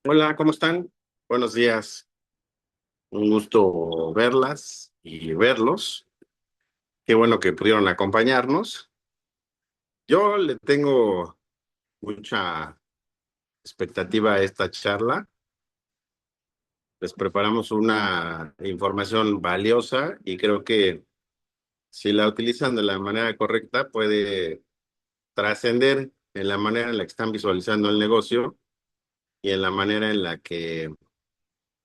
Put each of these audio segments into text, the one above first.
Hola, ¿cómo están? Buenos días. Un gusto verlas y verlos. Qué bueno que pudieron acompañarnos. Yo le tengo mucha expectativa a esta charla. Les preparamos una información valiosa y creo que si la utilizan de la manera correcta puede trascender en la manera en la que están visualizando el negocio y en la manera en la que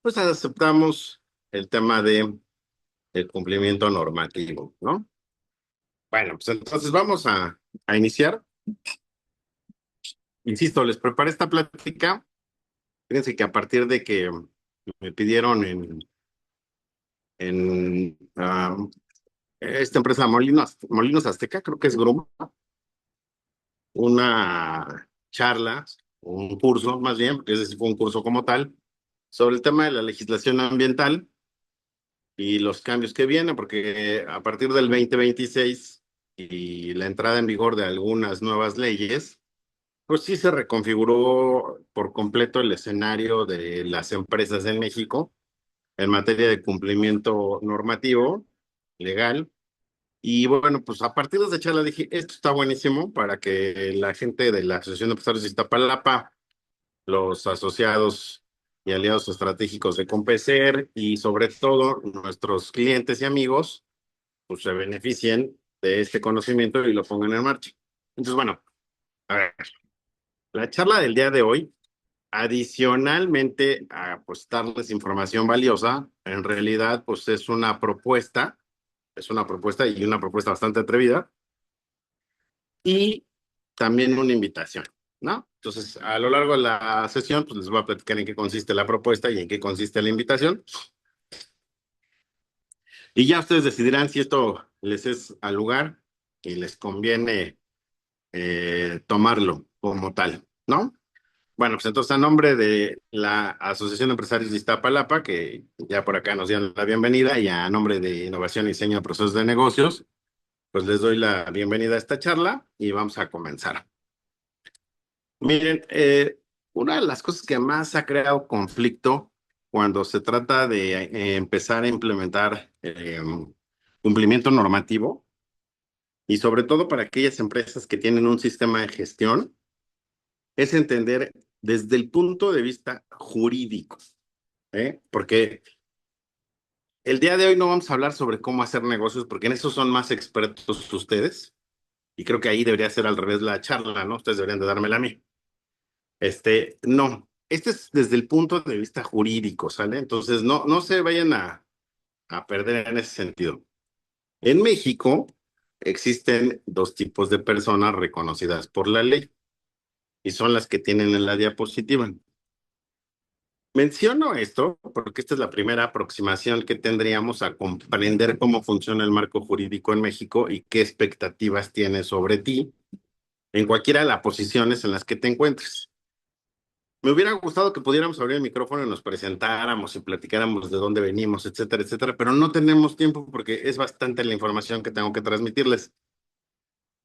pues aceptamos el tema de el cumplimiento normativo, ¿no? Bueno, pues entonces vamos a iniciar. Insisto, les preparé esta plática. Fíjense que a partir de que me pidieron en esta empresa Molinos Azteca, creo que es Grupo, una charla, un curso más bien, porque ese sí fue un curso como tal, sobre el tema de la legislación ambiental y los cambios que vienen, porque a partir del 2026 y la entrada en vigor de algunas nuevas leyes, pues sí se reconfiguró por completo el escenario de las empresas en México en materia de cumplimiento normativo, legal. Y bueno, pues a partir de esa charla dije, esto está buenísimo para que la gente de la Asociación de Empresarios de Iztapalapa, los asociados y aliados estratégicos de Compeser y sobre todo nuestros clientes y amigos, pues se beneficien de este conocimiento y lo pongan en marcha. Entonces, bueno, a ver, la charla del día de hoy, adicionalmente a pues darles información valiosa, en realidad pues es una propuesta y una propuesta bastante atrevida y también una invitación, ¿no? Entonces, a lo largo de la sesión pues les voy a platicar en qué consiste la propuesta y en qué consiste la invitación y ya ustedes decidirán si esto les es al lugar y les conviene tomarlo como tal, ¿no? Bueno, pues entonces a nombre de la Asociación de Empresarios de Iztapalapa, que ya por acá nos dieron la bienvenida, y a nombre de Innovación y Diseño de Procesos de Negocios, pues les doy la bienvenida a esta charla y vamos a comenzar. Miren, una de las cosas que más ha creado conflicto cuando se trata de empezar a implementar cumplimiento normativo, y sobre todo para aquellas empresas que tienen un sistema de gestión, es entender desde el punto de vista jurídico. Porque el día de hoy no vamos a hablar sobre cómo hacer negocios, porque en eso son más expertos ustedes, y creo que ahí debería ser al revés la charla, ¿no? Ustedes deberían de dármela a mí. No, este es desde el punto de vista jurídico, ¿sale? Entonces, no se vayan a perder en ese sentido. En México existen dos tipos de personas reconocidas por la ley, y son las que tienen en la diapositiva. Menciono esto porque esta es la primera aproximación que tendríamos a comprender cómo funciona el marco jurídico en México y qué expectativas tiene sobre ti en cualquiera de las posiciones en las que te encuentres. Me hubiera gustado que pudiéramos abrir el micrófono y nos presentáramos y platicáramos de dónde venimos, etcétera, etcétera, pero no tenemos tiempo porque es bastante la información que tengo que transmitirles.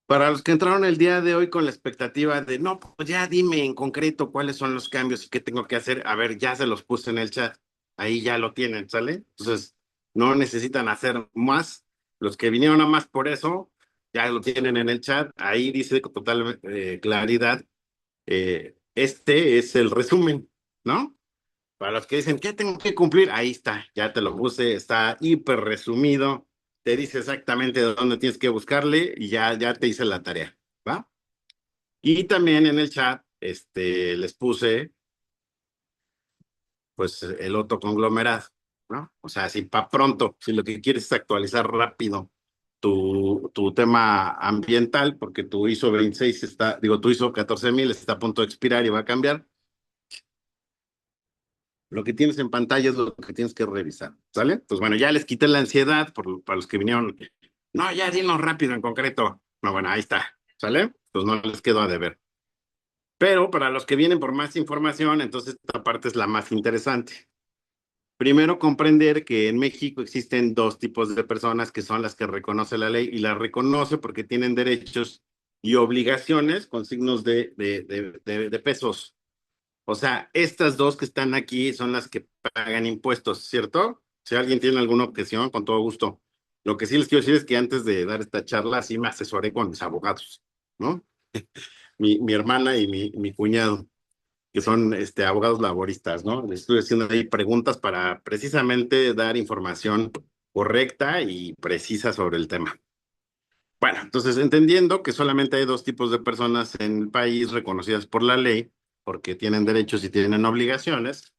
Para los que entraron el día de hoy con la expectativa de, no, pues ya dime en concreto cuáles son los cambios y qué tengo que hacer, a ver, ya se los puse en el chat, ahí ya lo tienen, ¿sale? Entonces, no necesitan hacer más. Los que vinieron a más por eso, ya lo tienen en el chat, ahí dice con total claridad, este es el resumen, ¿no? Para los que dicen, ¿qué tengo que cumplir? Ahí está, ya te lo puse, está hiper resumido, te dice exactamente de dónde tienes que buscarle y ya te hice la tarea, ¿va? Y también en el chat, les puse, pues, el otro conglomerado, ¿no? O sea, si para pronto, si lo que quieres es actualizar rápido tu tema ambiental, porque tu ISO 26 está, digo, tu ISO 14000 está a punto de expirar y va a cambiar, lo que tienes en pantalla es lo que tienes que revisar, ¿sale? Pues bueno, ya les quité la ansiedad para los que vinieron. No, ya dinos rápido en concreto. No, bueno, ahí está, ¿sale? Pues no les quedo a deber. Pero para los que vienen por más información, entonces esta parte es la más interesante. Primero, comprender que en México existen dos tipos de personas que son las que reconoce la ley y las reconoce porque tienen derechos y obligaciones con signos de pesos. O sea, estas dos que están aquí son las que pagan impuestos, ¿cierto? Si alguien tiene alguna objeción, con todo gusto. Lo que sí les quiero decir es que antes de dar esta charla, sí me asesoré con mis abogados, ¿no? Mi hermana y mi cuñado, que son abogados laboristas, ¿no? Les estoy haciendo ahí preguntas para precisamente dar información correcta y precisa sobre el tema. Bueno, entonces entendiendo que solamente hay dos tipos de personas en el país reconocidas por la ley, porque tienen derechos y tienen obligaciones,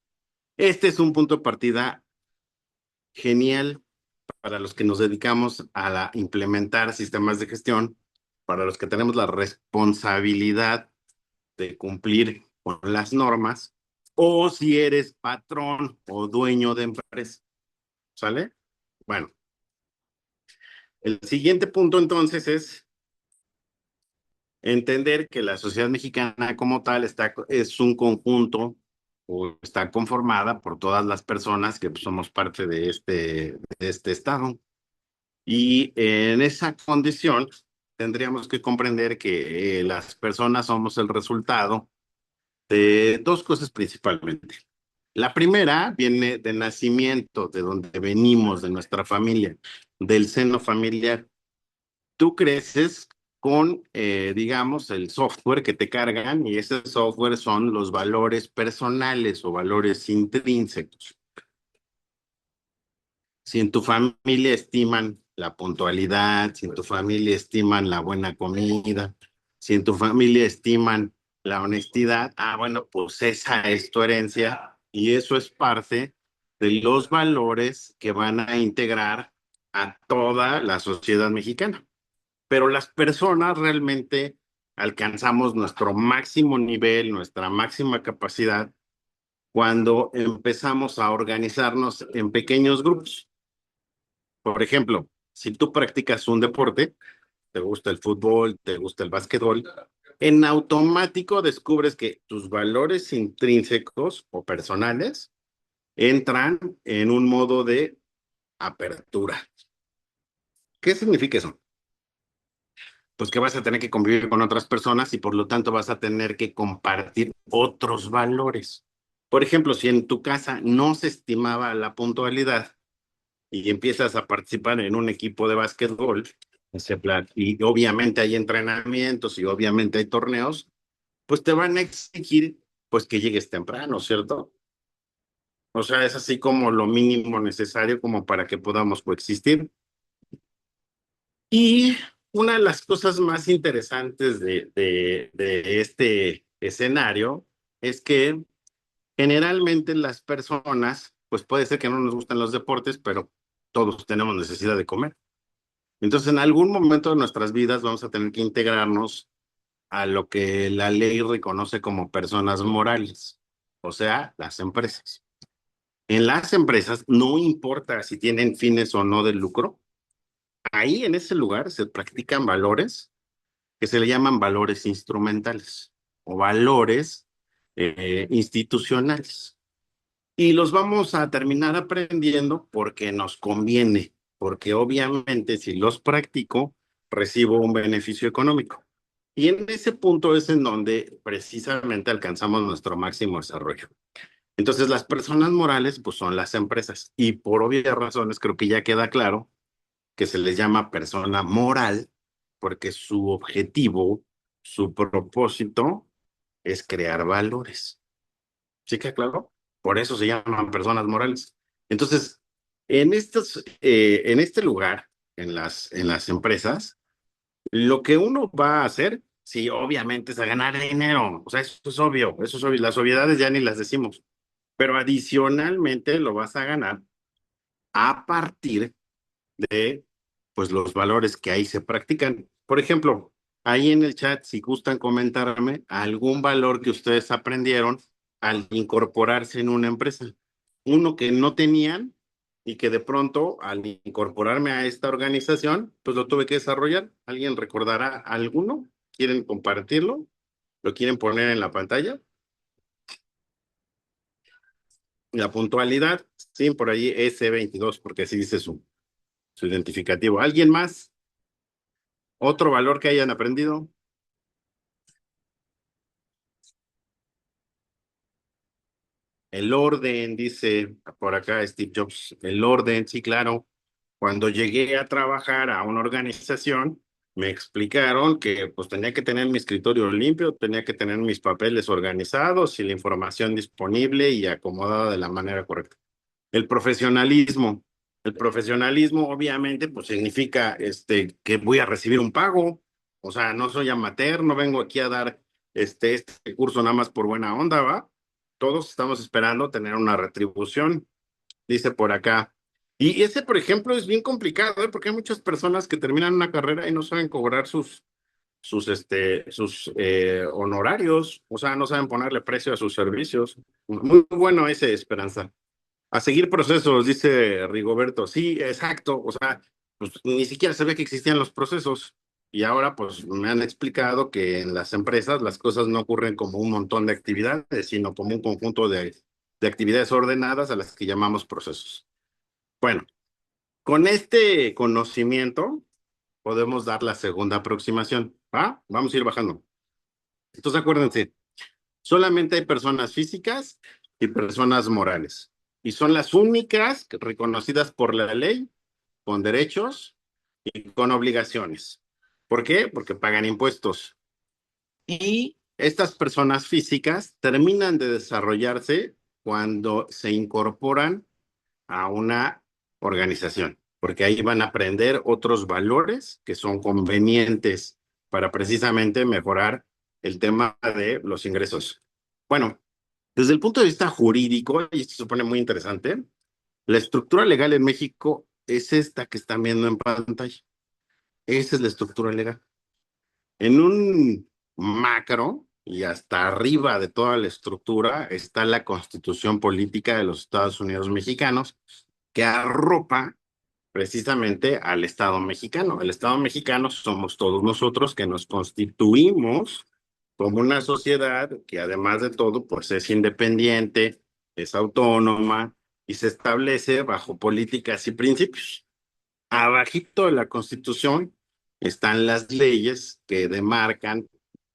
este es un punto de partida genial para los que nos dedicamos a implementar sistemas de gestión, para los que tenemos la responsabilidad de cumplir con las normas, o si eres patrón o dueño de empresa, ¿sale? Bueno, el siguiente punto entonces es entender que la sociedad mexicana como tal es un conjunto o está conformada por todas las personas que pues, somos parte de este estado. Y en esa condición tendríamos que comprender que las personas somos el resultado de dos cosas principalmente. La primera viene de nacimiento, de donde venimos, de nuestra familia, del seno familiar. Tú creces con, digamos, el software que te cargan y ese software son los valores personales o valores intrínsecos. Si en tu familia estiman la puntualidad, si en tu familia estiman la buena comida, si en tu familia estiman la honestidad, bueno, pues esa es tu herencia y eso es parte de los valores que van a integrar a toda la sociedad mexicana. Pero las personas realmente alcanzamos nuestro máximo nivel, nuestra máxima capacidad cuando empezamos a organizarnos en pequeños grupos. Por ejemplo, si tú practicas un deporte, te gusta el fútbol, te gusta el básquetbol, en automático descubres que tus valores intrínsecos o personales entran en un modo de apertura. ¿Qué significa eso? Pues que vas a tener que convivir con otras personas y por lo tanto vas a tener que compartir otros valores. Por ejemplo, si en tu casa no se estimaba la puntualidad y empiezas a participar en un equipo de básquetbol, ese plan, y obviamente hay entrenamientos y obviamente hay torneos, pues te van a exigir pues que llegues temprano, ¿cierto? O sea, es así como lo mínimo necesario como para que podamos coexistir. Y una de las cosas más interesantes de este escenario es que generalmente las personas, pues puede ser que no nos gustan los deportes, pero todos tenemos necesidad de comer. Entonces, en algún momento de nuestras vidas vamos a tener que integrarnos a lo que la ley reconoce como personas morales, o sea, las empresas. En las empresas, no importa si tienen fines o no de lucro, ahí en ese lugar se practican valores que se le llaman valores instrumentales o valores institucionales. Y los vamos a terminar aprendiendo porque nos conviene, porque obviamente si los practico, recibo un beneficio económico. Y en ese punto es en donde precisamente alcanzamos nuestro máximo desarrollo. Entonces, las personas morales, pues son las empresas. Y por obvias razones, creo que ya queda claro que se les llama persona moral, porque su objetivo, su propósito es crear valores. ¿Sí queda claro? Por eso se llaman personas morales. Entonces, en este lugar, en las empresas, lo que uno va a hacer, sí, obviamente es a ganar dinero. O sea, eso es obvio. Las obviedades ya ni las decimos. Pero adicionalmente lo vas a ganar a partir de pues los valores que ahí se practican. Por ejemplo, ahí en el chat, si gustan comentarme algún valor que ustedes aprendieron al incorporarse en una empresa, uno que no tenían y que de pronto al incorporarme a esta organización, pues lo tuve que desarrollar. ¿Alguien recordará alguno? ¿Quieren compartirlo? ¿Lo quieren poner en la pantalla? La puntualidad, sí, por ahí S22, porque así dice su identificativo. ¿Alguien más? ¿Otro valor que hayan aprendido? El orden, dice por acá Steve Jobs, el orden, sí, claro. Cuando llegué a trabajar a una organización, me explicaron que pues tenía que tener mi escritorio limpio, tenía que tener mis papeles organizados y la información disponible y acomodada de la manera correcta. El profesionalismo. El profesionalismo obviamente pues significa que voy a recibir un pago. O sea, no soy amateur, no vengo aquí a dar este curso nada más por buena onda, ¿va? Todos estamos esperando tener una retribución, dice por acá. Y ese, por ejemplo, es bien complicado, ¿eh? Porque hay muchas personas que terminan una carrera y no saben cobrar sus honorarios, o sea, no saben ponerle precio a sus servicios. Muy bueno ese, Esperanza. A seguir procesos, dice Rigoberto. Sí, exacto. O sea, pues ni siquiera sabía que existían los procesos. Y ahora, pues me han explicado que en las empresas las cosas no ocurren como un montón de actividades, sino como un conjunto de actividades ordenadas a las que llamamos procesos. Bueno, con este conocimiento podemos dar la segunda aproximación. ¿Va? Vamos a ir bajando. Entonces, acuérdense, solamente hay personas físicas y personas morales. Y son las únicas reconocidas por la ley, con derechos y con obligaciones. ¿Por qué? Porque pagan impuestos. Y estas personas físicas terminan de desarrollarse cuando se incorporan a una organización, porque ahí van a aprender otros valores que son convenientes para precisamente mejorar el tema de los ingresos. Bueno, desde el punto de vista jurídico, y esto se pone muy interesante, la estructura legal en México es esta que están viendo en pantalla. Esa es la estructura legal. En un macro y hasta arriba de toda la estructura está la Constitución Política de los Estados Unidos Mexicanos, que arropa precisamente al Estado mexicano. El Estado mexicano somos todos nosotros que nos constituimos como una sociedad que además de todo, pues es independiente, es autónoma y se establece bajo políticas y principios. Abajito de la Constitución están las leyes que demarcan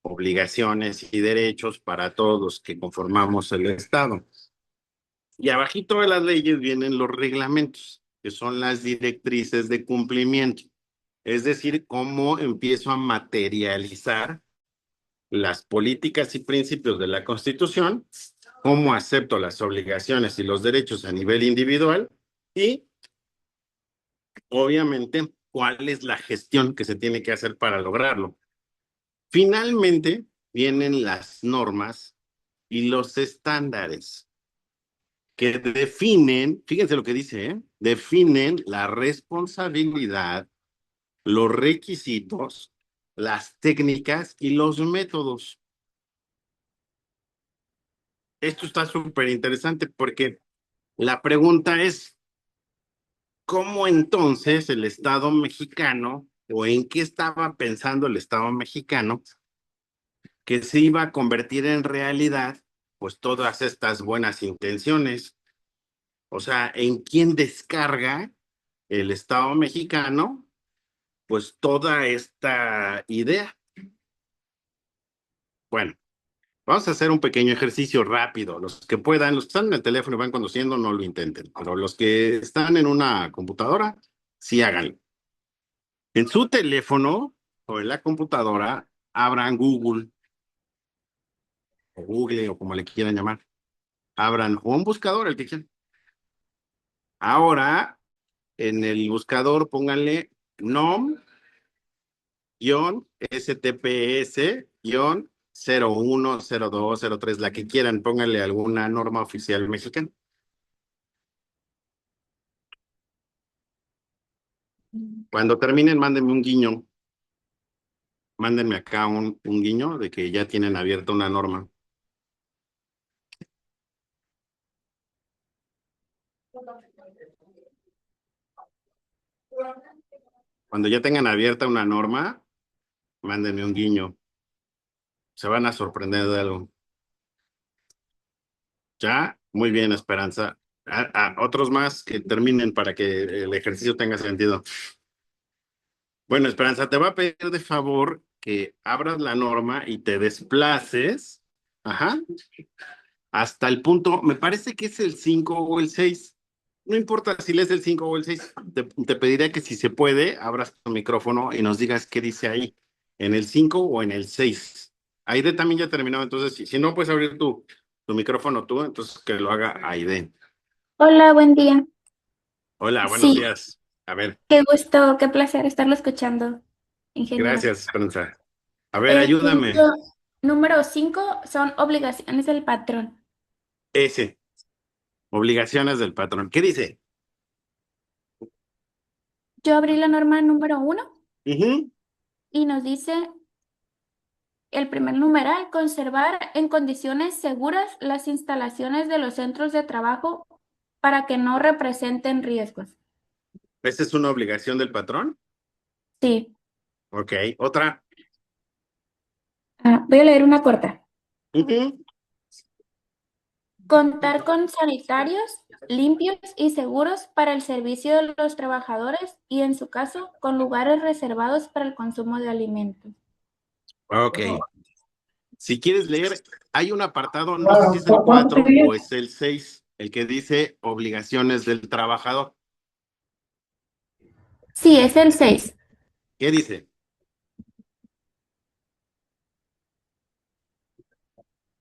obligaciones y derechos para todos los que conformamos el Estado. Y abajito de las leyes vienen los reglamentos, que son las directrices de cumplimiento. Es decir, cómo empiezo a materializar las políticas y principios de la Constitución, cómo acepto las obligaciones y los derechos a nivel individual y, obviamente, cuál es la gestión que se tiene que hacer para lograrlo. Finalmente, vienen las normas y los estándares que definen, fíjense lo que dice, ¿eh? Definen la responsabilidad, los requisitos, las técnicas y los métodos. Esto está súper interesante porque la pregunta es, ¿cómo entonces el Estado mexicano o en qué estaba pensando el Estado mexicano que se iba a convertir en realidad pues todas estas buenas intenciones? O sea, ¿en quién descarga el Estado mexicano pues toda esta idea? Bueno, vamos a hacer un pequeño ejercicio rápido. Los que puedan, los que están en el teléfono y van conduciendo, no lo intenten, pero los que están en una computadora, sí háganlo. En su teléfono o en la computadora, abran Google o Google o como le quieran llamar. Abran o un buscador, el que quieran. Ahora, en el buscador, pónganle NOM-STPS-010203, la que quieran, pónganle alguna norma oficial mexicana. Cuando terminen, mándenme un guiño. Mándenme acá un guiño de que ya tienen abierta una norma. Cuando ya tengan abierta una norma, mándenme un guiño. Se van a sorprender de algo. ¿Ya? Muy bien, Esperanza. Otros más que terminen para que el ejercicio tenga sentido. Bueno, Esperanza, te va a pedir de favor que abras la norma y te desplaces. Ajá. hasta el punto, me parece que es el 5 o el 6. No importa si lees el 5 o el 6, te pediría que si se puede, abras tu micrófono y nos digas qué dice ahí, en el 5 o en el 6. Aide también ya terminó, entonces si no puedes abrir tu micrófono tú, entonces que lo haga Aide. Hola, buen día. Hola, buenos Sí, días. A ver, qué gusto, qué placer estarlo escuchando, ingeniero. gracias, Esperanza. A ver, El ayúdame. punto número 5 son obligaciones del patrón. Ese, obligaciones del patrón. ¿Qué dice? Yo abrí la norma número 1 Ujú. y nos dice el primer numeral, conservar en condiciones seguras las instalaciones de los centros de trabajo para que no representen riesgos. ¿Esa es una obligación del patrón? Sí. Ok, otra. Voy a leer una corta. Ujú. Contar con sanitarios limpios y seguros para el servicio de los trabajadores y, en su caso, con lugares reservados para el consumo de alimentos. Ok, si quieres leer, hay un apartado, no sé si es el 4 o es el 6, el que dice obligaciones del trabajador. Sí, es el 6. ¿Qué dice?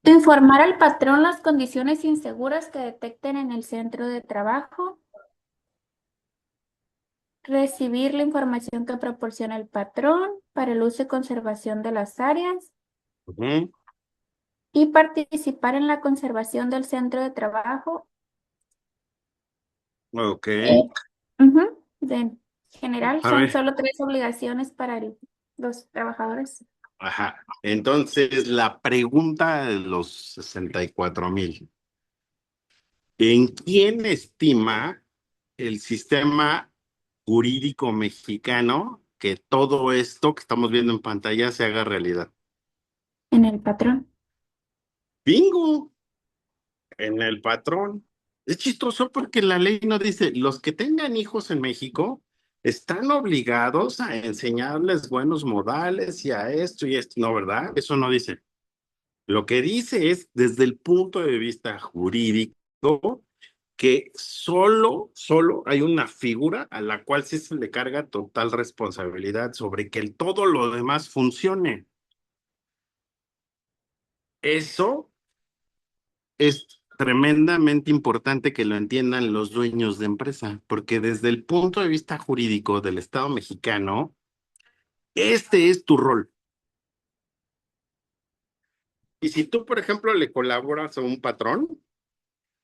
Informar al patrón las condiciones inseguras que detecten en el centro de trabajo. Recibir la información que proporciona el patrón para el uso y conservación de las áreas. Ujú. Y participar en la conservación del centro de trabajo. Ok, Eh, De general, a son ver, solo tres obligaciones para los trabajadores. ajá. Entonces, la pregunta de los 64,000. ¿En quién estima el sistema jurídico mexicano que todo esto que estamos viendo en pantalla se haga realidad? En el patrón. Bingo, en el patrón. Es chistoso porque la ley no dice, los que tengan hijos en México están obligados a enseñarles buenos modales y a esto y esto. No, ¿verdad? Eso no dice. Lo que dice es, desde el punto de vista jurídico, que solo hay una figura a la cual sí se le carga total responsabilidad sobre que todo lo demás funcione. Eso es tremendamente importante que lo entiendan los dueños de empresa, porque desde el punto de vista jurídico del Estado mexicano, este es tu rol. Y si tú, por ejemplo, le colaboras a un patrón,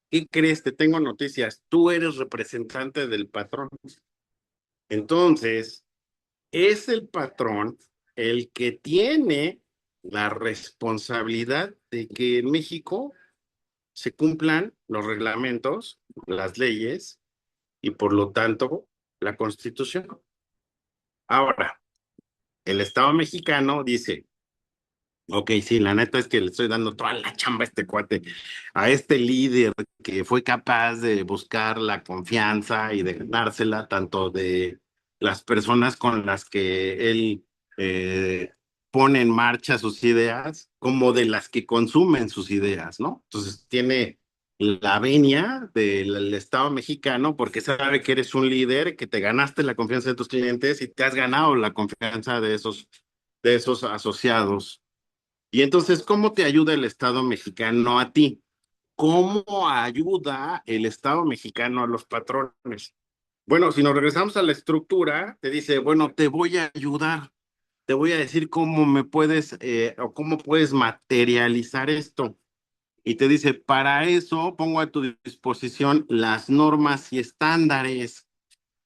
¿qué crees? Te tengo noticias. Tú eres representante del patrón. Entonces, es el patrón el que tiene la responsabilidad de que en México se cumplan los reglamentos, las leyes y por lo tanto la Constitución. Ahora, el Estado mexicano dice, ok, sí, la neta es que le estoy dando toda la chamba a este cuate, a este líder que fue capaz de buscar la confianza y de ganársela tanto de las personas con las que él eh, pone en marcha sus ideas, como de las que consumen sus ideas, ¿no? Entonces tiene la venia del Estado mexicano porque sabe que eres un líder, que te ganaste la confianza de tus clientes y te has ganado la confianza de esos asociados. Y entonces, ¿cómo te ayuda el Estado mexicano a ti? ¿Cómo ayuda el Estado mexicano a los patrones? Bueno, si nos regresamos a la estructura, te dice, bueno, te voy a ayudar, te voy a decir cómo me puedes o cómo puedes materializar esto. Y te dice, para eso pongo a tu disposición las normas y estándares,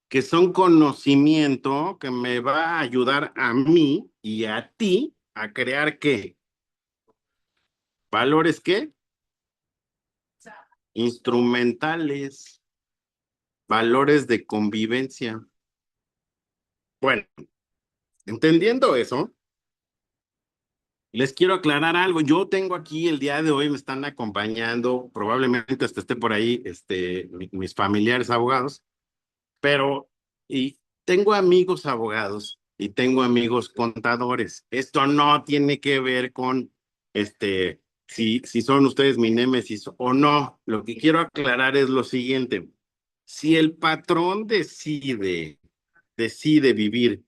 que son conocimiento que me va a ayudar a mí y a ti a crear qué. ¿Valores qué? Instrumentales, valores de convivencia. Bueno, entendiendo eso, les quiero aclarar algo. Yo tengo aquí el día de hoy, me están acompañando, probablemente hasta esté por ahí, mis familiares abogados, pero y tengo amigos abogados y tengo amigos contadores. Esto no tiene que ver con este si son ustedes mi némesis o no. Lo que quiero aclarar es lo siguiente. Si el patrón decide vivir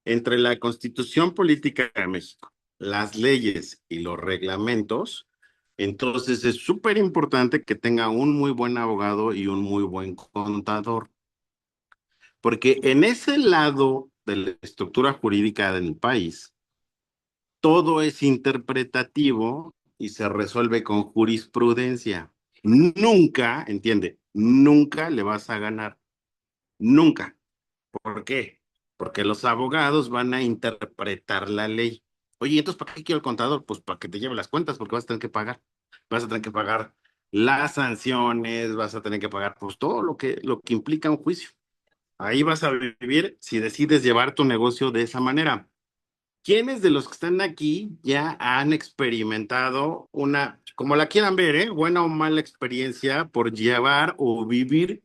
entre la Constitución Política de México, las leyes y los reglamentos, entonces es súper importante que tenga un muy buen abogado y un muy buen contador, porque en ese lado de la estructura jurídica del país, todo es interpretativo y se resuelve con jurisprudencia. Nunca, entiende, nunca le vas a ganar, nunca. ¿Por qué? Porque los abogados van a interpretar la ley. Oye, entonces, ¿para qué quiero el contador? Pues para que te lleve las cuentas, porque vas a tener que pagar. Vas a tener que pagar las sanciones, vas a tener que pagar pues todo lo que implica un juicio. Ahí vas a vivir si decides llevar tu negocio de esa manera. ¿Quiénes de los que están aquí ya han experimentado una, como la quieran ver, buena o mala experiencia por llevar o vivir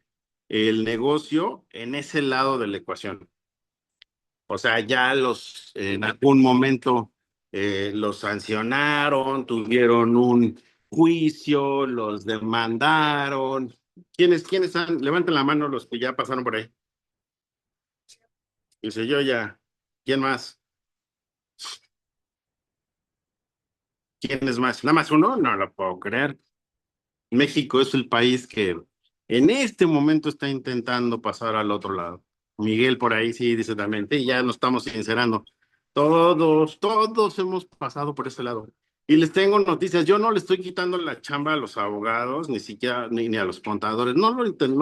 el negocio en ese lado de la ecuación? O sea, ya en algún momento los sancionaron, tuvieron un juicio, los demandaron. ¿Quiénes han? Levanten la mano los que ya pasaron por ahí. Dice yo ya. ¿Quién más? ¿Quién es más? ¿Nada más uno? No lo puedo creer. México es el país que en este momento está intentando pasar al otro lado. Miguel por ahí sí dice también, y ya nos estamos sincerando. Todos hemos pasado por ese lado. Y les tengo noticias, yo no le estoy quitando la chamba a los abogados, ni siquiera ni a los contadores, no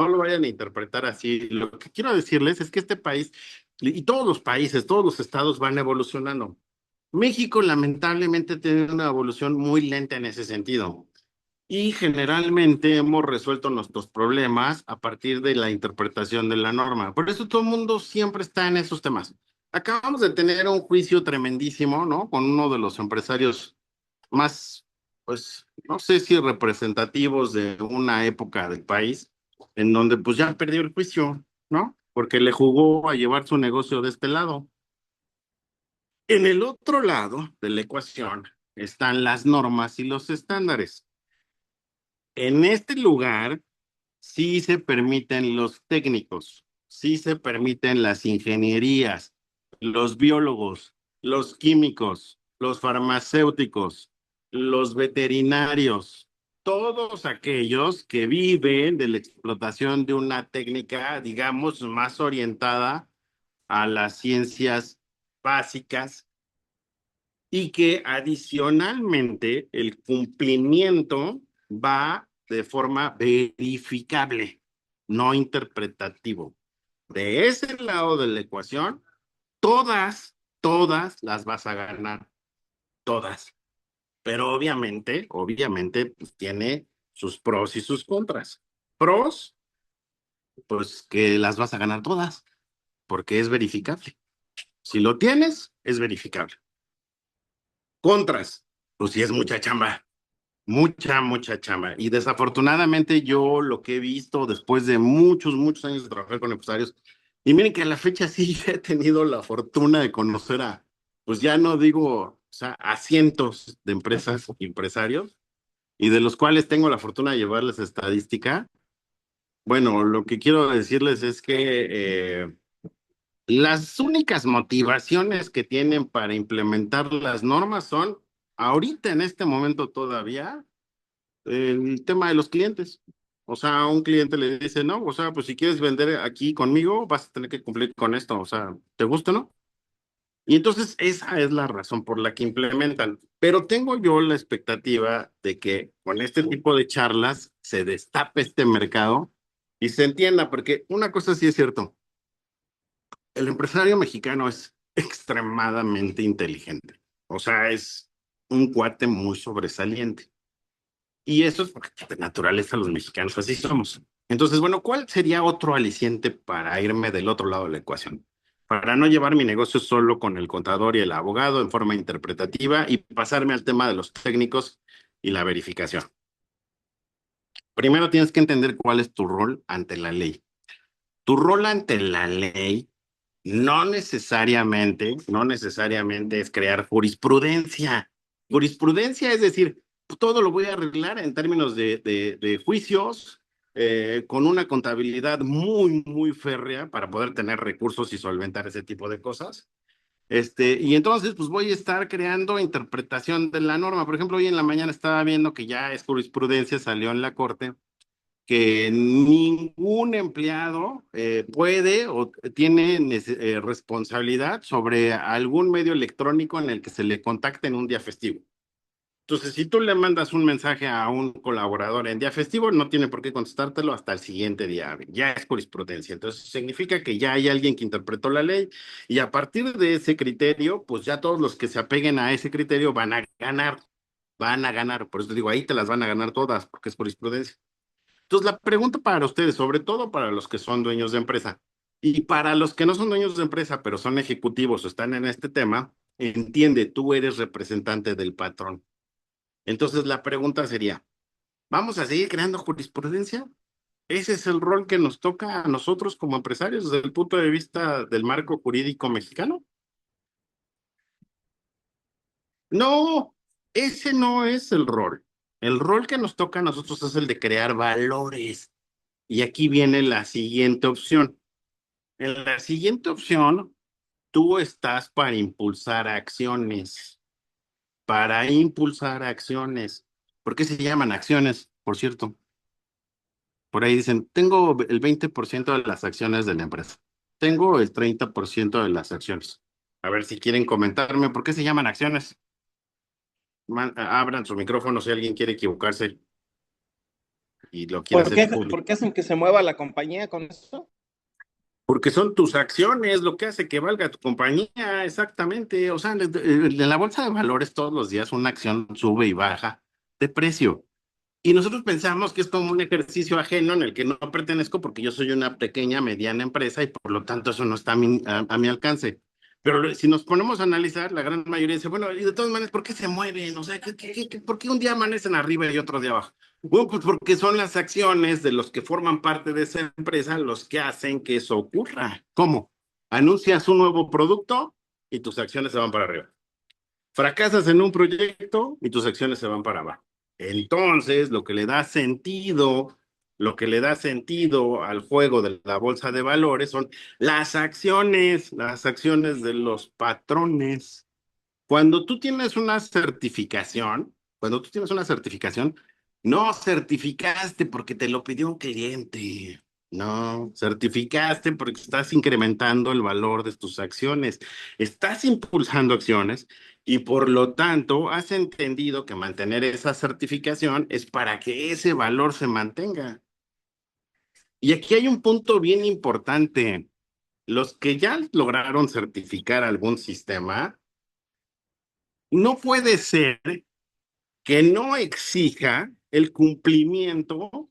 lo vayan a interpretar así. Lo que quiero decirles es que este país y todos los países, todos los estados van evolucionando. México lamentablemente tiene una evolución muy lenta en ese sentido. Y generalmente hemos resuelto nuestros problemas a partir de la interpretación de la norma. Por eso todo el mundo siempre está en esos temas. Acabamos de tener un juicio tremendísimo, ¿no? Con uno de los empresarios más, pues, no sé si representativos de una época del país, en donde pues ya perdió el juicio, ¿no? Porque le jugó a llevar su negocio de este lado. En el otro lado de la ecuación están las normas y los estándares. En este lugar sí se permiten los técnicos, sí se permiten las ingenierías, los biólogos, los químicos, los farmacéuticos, los veterinarios, todos aquellos que viven de la explotación de una técnica, digamos, más orientada a las ciencias básicas y que adicionalmente el cumplimiento va de forma verificable, no interpretativo. De ese lado de la ecuación, todas las vas a ganar, todas. Pero obviamente, pues tiene sus pros y sus contras. Pros, pues que las vas a ganar todas, porque es verificable. Si lo tienes, es verificable. Contras, pues sí es mucha chamba. Mucha chamba. Y desafortunadamente yo lo que he visto después de muchos años de trabajar con empresarios, y miren que a la fecha sí he tenido la fortuna de conocer pues ya no digo, o sea, a cientos de empresas y empresarios, y de los cuales tengo la fortuna de llevarles estadística. Bueno, lo que quiero decirles es que las únicas motivaciones que tienen para implementar las normas son, ahorita en este momento todavía, el tema de los clientes. O sea, a un cliente le dice, no, o sea, pues si quieres vender aquí conmigo, vas a tener que cumplir con esto. O sea, ¿te gusta o no? Y entonces esa es la razón por la que implementan. Pero tengo yo la expectativa de que con este tipo de charlas se destape este mercado y se entienda, porque una cosa sí es cierto, el empresario mexicano es extremadamente inteligente. O sea, es un cuate muy sobresaliente. Y eso es porque de naturaleza los mexicanos así somos. Entonces, bueno, ¿cuál sería otro aliciente para irme del otro lado de la ecuación? Para no llevar mi negocio solo con el contador y el abogado en forma interpretativa y pasarme al tema de los técnicos y la verificación. Primero tienes que entender cuál es tu rol ante la ley. Tu rol ante la ley no necesariamente es crear jurisprudencia. Jurisprudencia es decir, todo lo voy a arreglar en términos de juicios, con una contabilidad muy, muy férrea para poder tener recursos y solventar ese tipo de cosas. Y entonces, pues voy a estar creando interpretación de la norma. Por ejemplo, hoy en la mañana estaba viendo que ya es jurisprudencia, salió en la corte, que ningún empleado puede o tiene responsabilidad sobre algún medio electrónico en el que se le contacte en un día festivo. Entonces, si tú le mandas un mensaje a un colaborador en día festivo, no tiene por qué contestártelo hasta el siguiente día. Ya es jurisprudencia. Entonces, significa que ya hay alguien que interpretó la ley y a partir de ese criterio, pues ya todos los que se apeguen a ese criterio van a ganar. Van a ganar. Por eso te digo, ahí te las van a ganar todas porque es jurisprudencia. Entonces, la pregunta para ustedes, sobre todo para los que son dueños de empresa y para los que no son dueños de empresa, pero son ejecutivos o están en este tema, entiende, tú eres representante del patrón. Entonces la pregunta sería, ¿vamos a seguir creando jurisprudencia? ¿Ese es el rol que nos toca a nosotros como empresarios desde el punto de vista del marco jurídico mexicano? No, ese no es el rol. El rol que nos toca a nosotros es el de crear valores. Y aquí viene la siguiente opción. En la siguiente opción, tú estás para impulsar acciones. Para impulsar acciones. ¿Por qué se llaman acciones, por cierto? Por ahí dicen, tengo el 20% de las acciones de la empresa. Tengo el 30% de las acciones. A ver si quieren comentarme por qué se llaman acciones. Abran su micrófono si alguien quiere equivocarse y lo quiere hacer público. ¿Por qué hacen que se mueva la compañía con eso? Porque son tus acciones lo que hace que valga tu compañía, exactamente. O sea, en la bolsa de valores todos los días una acción sube y baja de precio. Y nosotros pensamos que es como un ejercicio ajeno en el que no pertenezco porque yo soy una pequeña, mediana empresa y por lo tanto eso no está a mi alcance. Pero si nos ponemos a analizar, la gran mayoría dice, bueno, y de todas maneras, ¿por qué se mueven? O sea, ¿por qué un día amanecen arriba y otro día abajo? Bueno, pues porque son las acciones de los que forman parte de esa empresa los que hacen que eso ocurra. ¿Cómo? Anuncias un nuevo producto y tus acciones se van para arriba. Fracasas en un proyecto y tus acciones se van para abajo. Entonces, lo que le da sentido al juego de la bolsa de valores son las acciones de los patrones. Cuando tú tienes una certificación, no certificaste porque te lo pidió un cliente. No, certificaste porque estás incrementando el valor de tus acciones, estás impulsando acciones y por lo tanto has entendido que mantener esa certificación es para que ese valor se mantenga. Y aquí hay un punto bien importante. Los que ya lograron certificar algún sistema, no puede ser que no exija el cumplimiento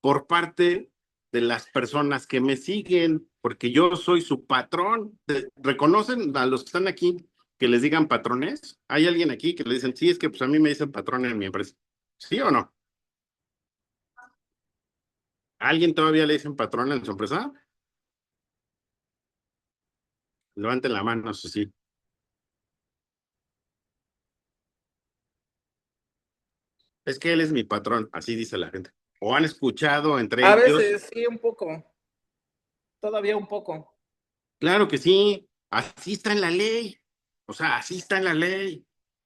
por parte de las personas que me siguen, porque yo soy su patrón. ¿Reconocen a los que están aquí que les digan patrones? ¿Hay alguien aquí que le dicen, sí, es que pues a mí me dicen patrón en mi empresa? ¿Sí o no? ¿A alguien todavía le dicen patrón en su empresa? Levanten la mano, eso sí. Es que él es mi patrón, así dice la gente. ¿O han escuchado entre A ellos? veces sí, un poco, todavía un poco. Claro que sí, así está en la ley. O sea, así está en la ley.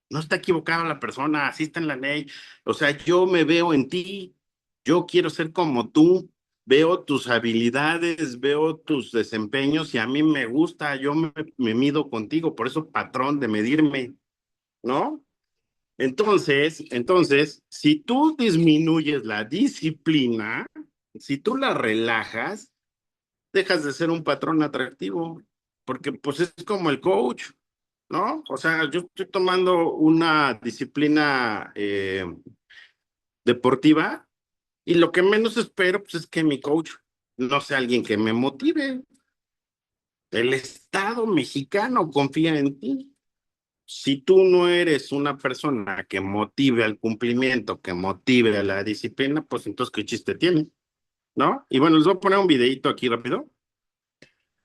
No está equivocada la persona, así está en la ley. O sea, yo me veo en ti, yo quiero ser como tú, veo tus habilidades, veo tus desempeños y a mí me gusta, me mido contigo, por eso patrón de medirme, ¿no? Entonces, si tú disminuyes la disciplina, si tú la relajas, dejas de ser un patrón atractivo, porque pues es como el coach, ¿no? O sea, yo estoy tomando una disciplina deportiva y lo que menos espero pues, es que mi coach no sea alguien que me motive. El Estado mexicano confía en ti. Si tú no eres una persona que motive al cumplimiento, que motive a la disciplina, pues entonces qué chiste tiene, ¿no? Y bueno, les voy a poner un videito aquí rápido.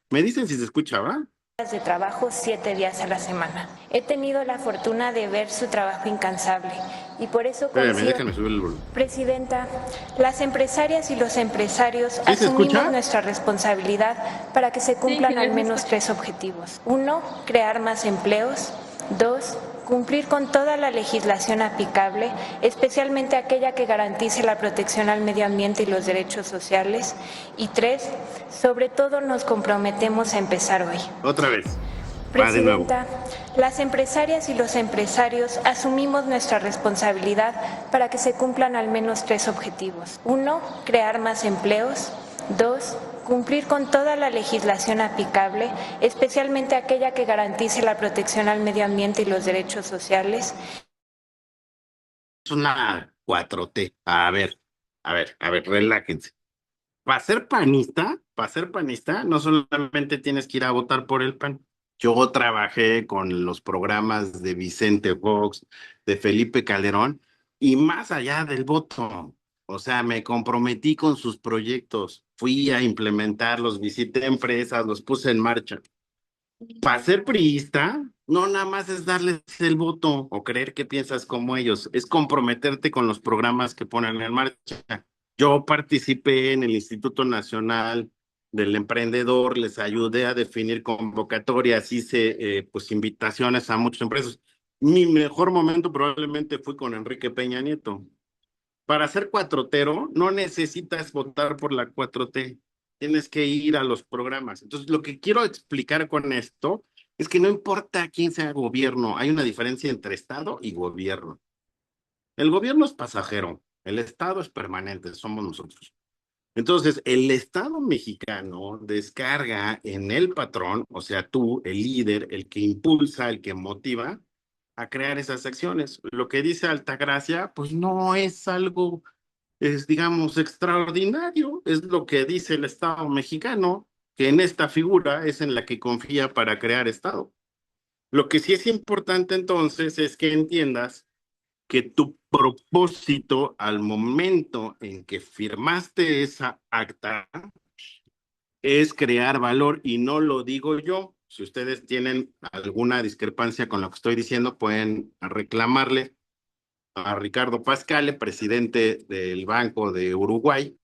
Me dicen si se escucha, ¿va? De trabajo 7 días a la semana. He tenido la fortuna de ver su trabajo incansable y por eso Espérame, déjame subir el volumen. Presidenta, las empresarias y los empresarios ¿Sí se asumimos escucha? nuestra responsabilidad para que se cumplan al menos 3 objetivos. 1, crear más empleos. 2, cumplir con toda la legislación aplicable, especialmente aquella que garantice la protección al medio ambiente y los derechos sociales. Y 3, sobre todo nos comprometemos a empezar hoy. Otra vez. Va de nuevo. Presidenta, las empresarias y los empresarios asumimos nuestra responsabilidad para que se cumplan al menos 3 objetivos. 1, crear más empleos. 2, cumplir con toda la legislación aplicable, especialmente aquella que garantice la protección al medio ambiente y los derechos sociales. Es una 4T. A ver, relájense. Para ser panista, no solamente tienes que ir a votar por el PAN. Yo trabajé con los programas de Vicente Fox, de Felipe Calderón, y más allá del voto. O sea, me comprometí con sus proyectos, fui a implementarlos, visité empresas, los puse en marcha. Para ser priista, no nada más es darles el voto o creer que piensas como ellos, es comprometerte con los programas que ponen en marcha. Yo participé en el Instituto Nacional del Emprendedor, les ayudé a definir convocatorias, hice pues invitaciones a muchas empresas. Mi mejor momento probablemente fue con Enrique Peña Nieto. Para ser cuatrotero, no necesitas votar por la 4T, tienes que ir a los programas. Entonces, lo que quiero explicar con esto es que no importa quién sea gobierno, hay una diferencia entre Estado y gobierno. El gobierno es pasajero, el Estado es permanente, somos nosotros. Entonces, el Estado mexicano descarga en el patrón, o sea, tú, el líder, el que impulsa, el que motiva a crear esas acciones. Lo que dice Altagracia, pues no es algo, es, digamos, extraordinario, es lo que dice el Estado mexicano, que en esta figura es en la que confía para crear Estado. Lo que sí es importante entonces es que entiendas que tu propósito al momento en que firmaste esa acta es crear valor y no lo digo yo. Si ustedes tienen alguna discrepancia con lo que estoy diciendo, pueden reclamarle a Ricardo Pascale, presidente del Banco de Uruguay,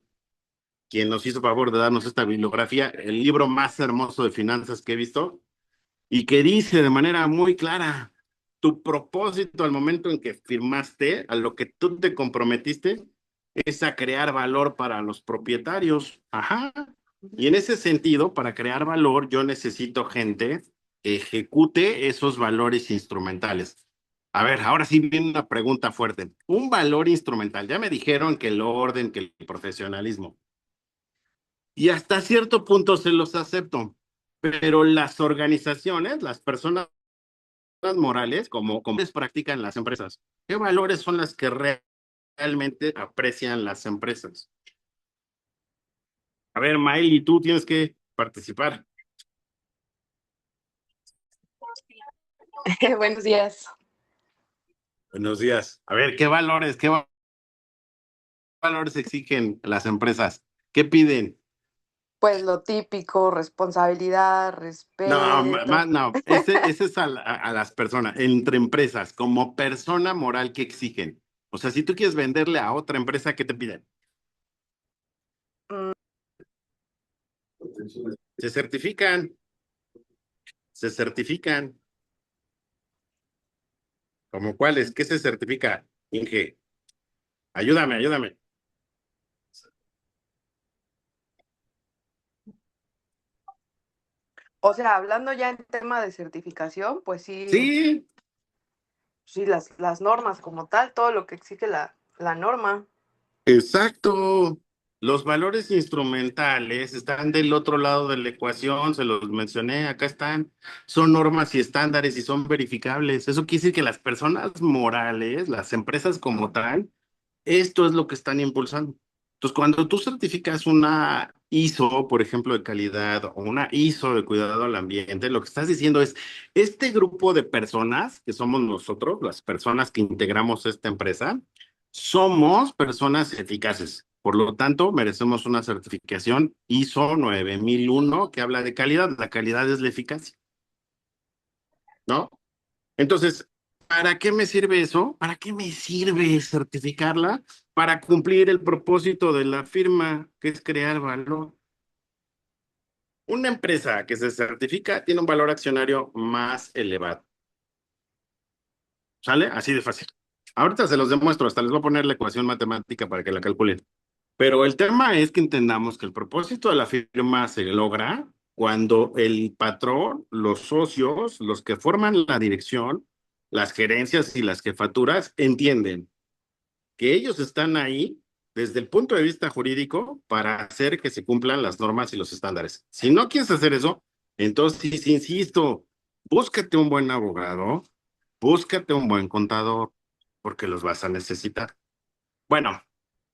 quien nos hizo favor de darnos esta bibliografía, el libro más hermoso de finanzas que he visto, y que dice de manera muy clara, tu propósito al momento en que firmaste, a lo que tú te comprometiste, es a crear valor para los propietarios. Ajá. Y en ese sentido, para crear valor, yo necesito gente que ejecute esos valores instrumentales. A ver, ahora sí viene una pregunta fuerte. Un valor instrumental. Ya me dijeron que el orden, que el profesionalismo. Y hasta cierto punto se los acepto. Pero las organizaciones, las personas morales, como les practican las empresas, ¿qué valores son las que realmente aprecian las empresas? A ver, Miley, tú tienes que participar. Buenos días. Buenos días. A ver, qué valores exigen las empresas? ¿Qué piden? Pues lo típico, responsabilidad, No, respeto. no, ese es a las personas, entre empresas, como persona moral, ¿qué exigen? O sea, si tú quieres venderle a otra empresa, ¿qué te piden? Mm, Se certifican, se certifican. ¿Como cuáles? ¿Qué se certifica? Inge, ayúdame. O sea, hablando ya en tema de certificación, pues sí, Sí, sí, las normas como tal, todo lo que exige la norma. exacto. Los valores instrumentales están del otro lado de la ecuación, se los mencioné, acá están. Son normas y estándares y son verificables. Eso quiere decir que las personas morales, las empresas como tal, esto es lo que están impulsando. Entonces, cuando tú certificas una ISO, por ejemplo, de calidad o una ISO de cuidado al ambiente, lo que estás diciendo es, este grupo de personas, que somos nosotros, las personas que integramos esta empresa, somos personas eficaces. Por lo tanto, merecemos una certificación ISO 9001 que habla de calidad. La calidad es la eficacia, ¿no? Entonces, ¿Para qué me sirve eso? ¿Para qué me sirve certificarla? Para cumplir el propósito de la firma, que es crear valor. Una empresa que se certifica tiene un valor accionario más elevado. ¿Sale? Así de fácil. Ahorita se los demuestro, hasta les voy a poner la ecuación matemática para que la calculen. Pero el tema es que entendamos que el propósito de la firma se logra cuando el patrón, los socios, los que forman la dirección, las gerencias y las jefaturas entienden que ellos están ahí desde el punto de vista jurídico para hacer que se cumplan las normas y los estándares. Si no quieres hacer eso, entonces, insisto, búscate un buen abogado, búscate un buen contador, porque los vas a necesitar. Bueno,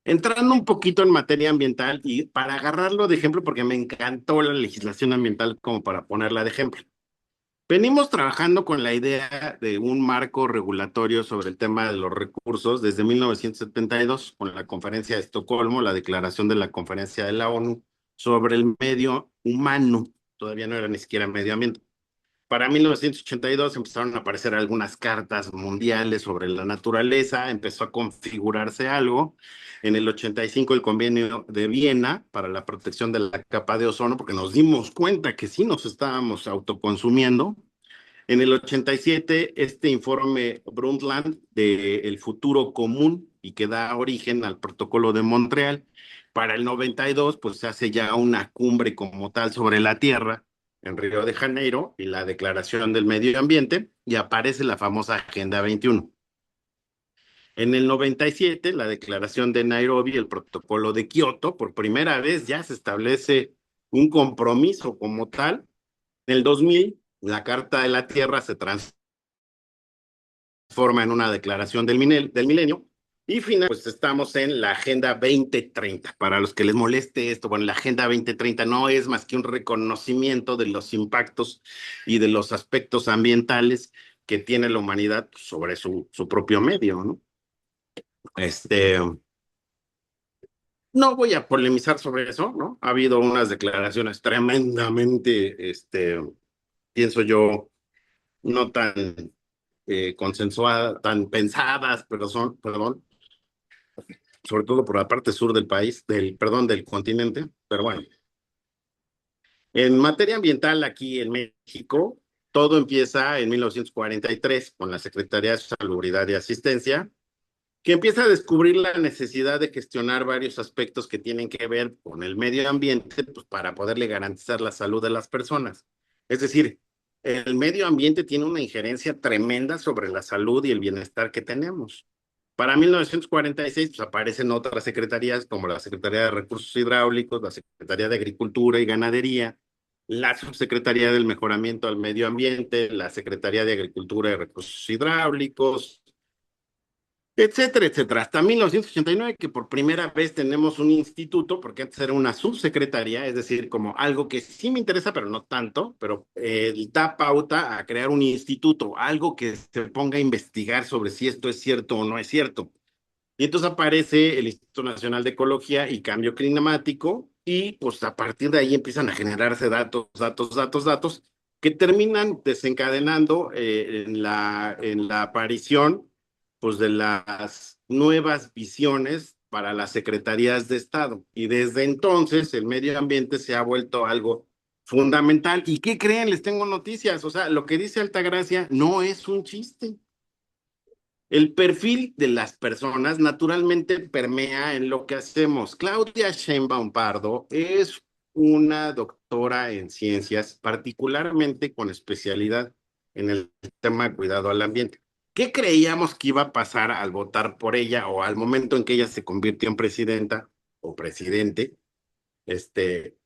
entrando un poquito en materia ambiental y para agarrarlo de ejemplo, porque me encantó la legislación ambiental como para ponerla de ejemplo. Venimos trabajando con la idea de un marco regulatorio sobre el tema de los recursos desde 1972, con la Conferencia de Estocolmo, la declaración de la Conferencia de la ONU sobre el medio humano. Todavía no era ni siquiera medio ambiente. Para 1982 empezaron a aparecer algunas cartas mundiales sobre la naturaleza, empezó a configurarse algo. En el 85 el convenio de Viena para la protección de la capa de ozono, porque nos dimos cuenta que sí nos estábamos autoconsumiendo. En el 87 este informe Brundtland de El futuro común y que da origen al protocolo de Montreal. Para el 92 pues se hace ya una cumbre como tal sobre la Tierra en Río de Janeiro y la Declaración del Medio Ambiente y aparece la famosa Agenda 21. En el 97, la Declaración de Nairobi, el Protocolo de Kioto, por primera vez ya se establece un compromiso como tal. En el 2000, la Carta de la Tierra se transforma en una Declaración del Milenio. Y finalmente, pues estamos en la Agenda 2030. Para los que les moleste esto, bueno, la Agenda 2030 no es más que un reconocimiento de los impactos y de los aspectos ambientales que tiene la humanidad sobre su propio medio, ¿no? No voy a polemizar sobre eso, ¿no? Ha habido unas declaraciones tremendamente, pienso yo, no tan consensuadas, tan pensadas, pero perdón, sobre todo por la parte sur del país, del continente, pero bueno. En materia ambiental aquí en México, todo empieza en 1943 con la Secretaría de Salubridad y Asistencia, que empieza a descubrir la necesidad de gestionar varios aspectos que tienen que ver con el medio ambiente, pues, para poderle garantizar la salud de las personas. Es decir, el medio ambiente tiene una injerencia tremenda sobre la salud y el bienestar que tenemos. Para 1946 pues, aparecen otras secretarías como la Secretaría de Recursos Hidráulicos, la Secretaría de Agricultura y Ganadería, la Subsecretaría del Mejoramiento al Medio Ambiente, la Secretaría de Agricultura y Recursos Hidráulicos, etcétera, etcétera. Hasta 1989 que por primera vez tenemos un instituto, porque antes era una subsecretaría, es decir, como algo que sí me interesa, pero no tanto, pero da pauta a crear un instituto, algo que se ponga a investigar sobre si esto es cierto o no es cierto. Y entonces aparece el Instituto Nacional de Ecología y Cambio Climático, y pues a partir de ahí empiezan a generarse datos, que terminan desencadenando en la aparición pues, de las nuevas visiones para las secretarías de Estado. Y desde entonces el medio ambiente se ha vuelto algo fundamental. ¿Y qué creen? Les tengo noticias. O sea, lo que dice Altagracia no es un chiste. El perfil de las personas naturalmente permea en lo que hacemos. Claudia Sheinbaum Pardo es una doctora en ciencias, particularmente con especialidad en el tema de cuidado al ambiente. ¿Qué creíamos que iba a pasar al votar por ella o al momento en que ella se convirtió en presidenta o presidente? Este,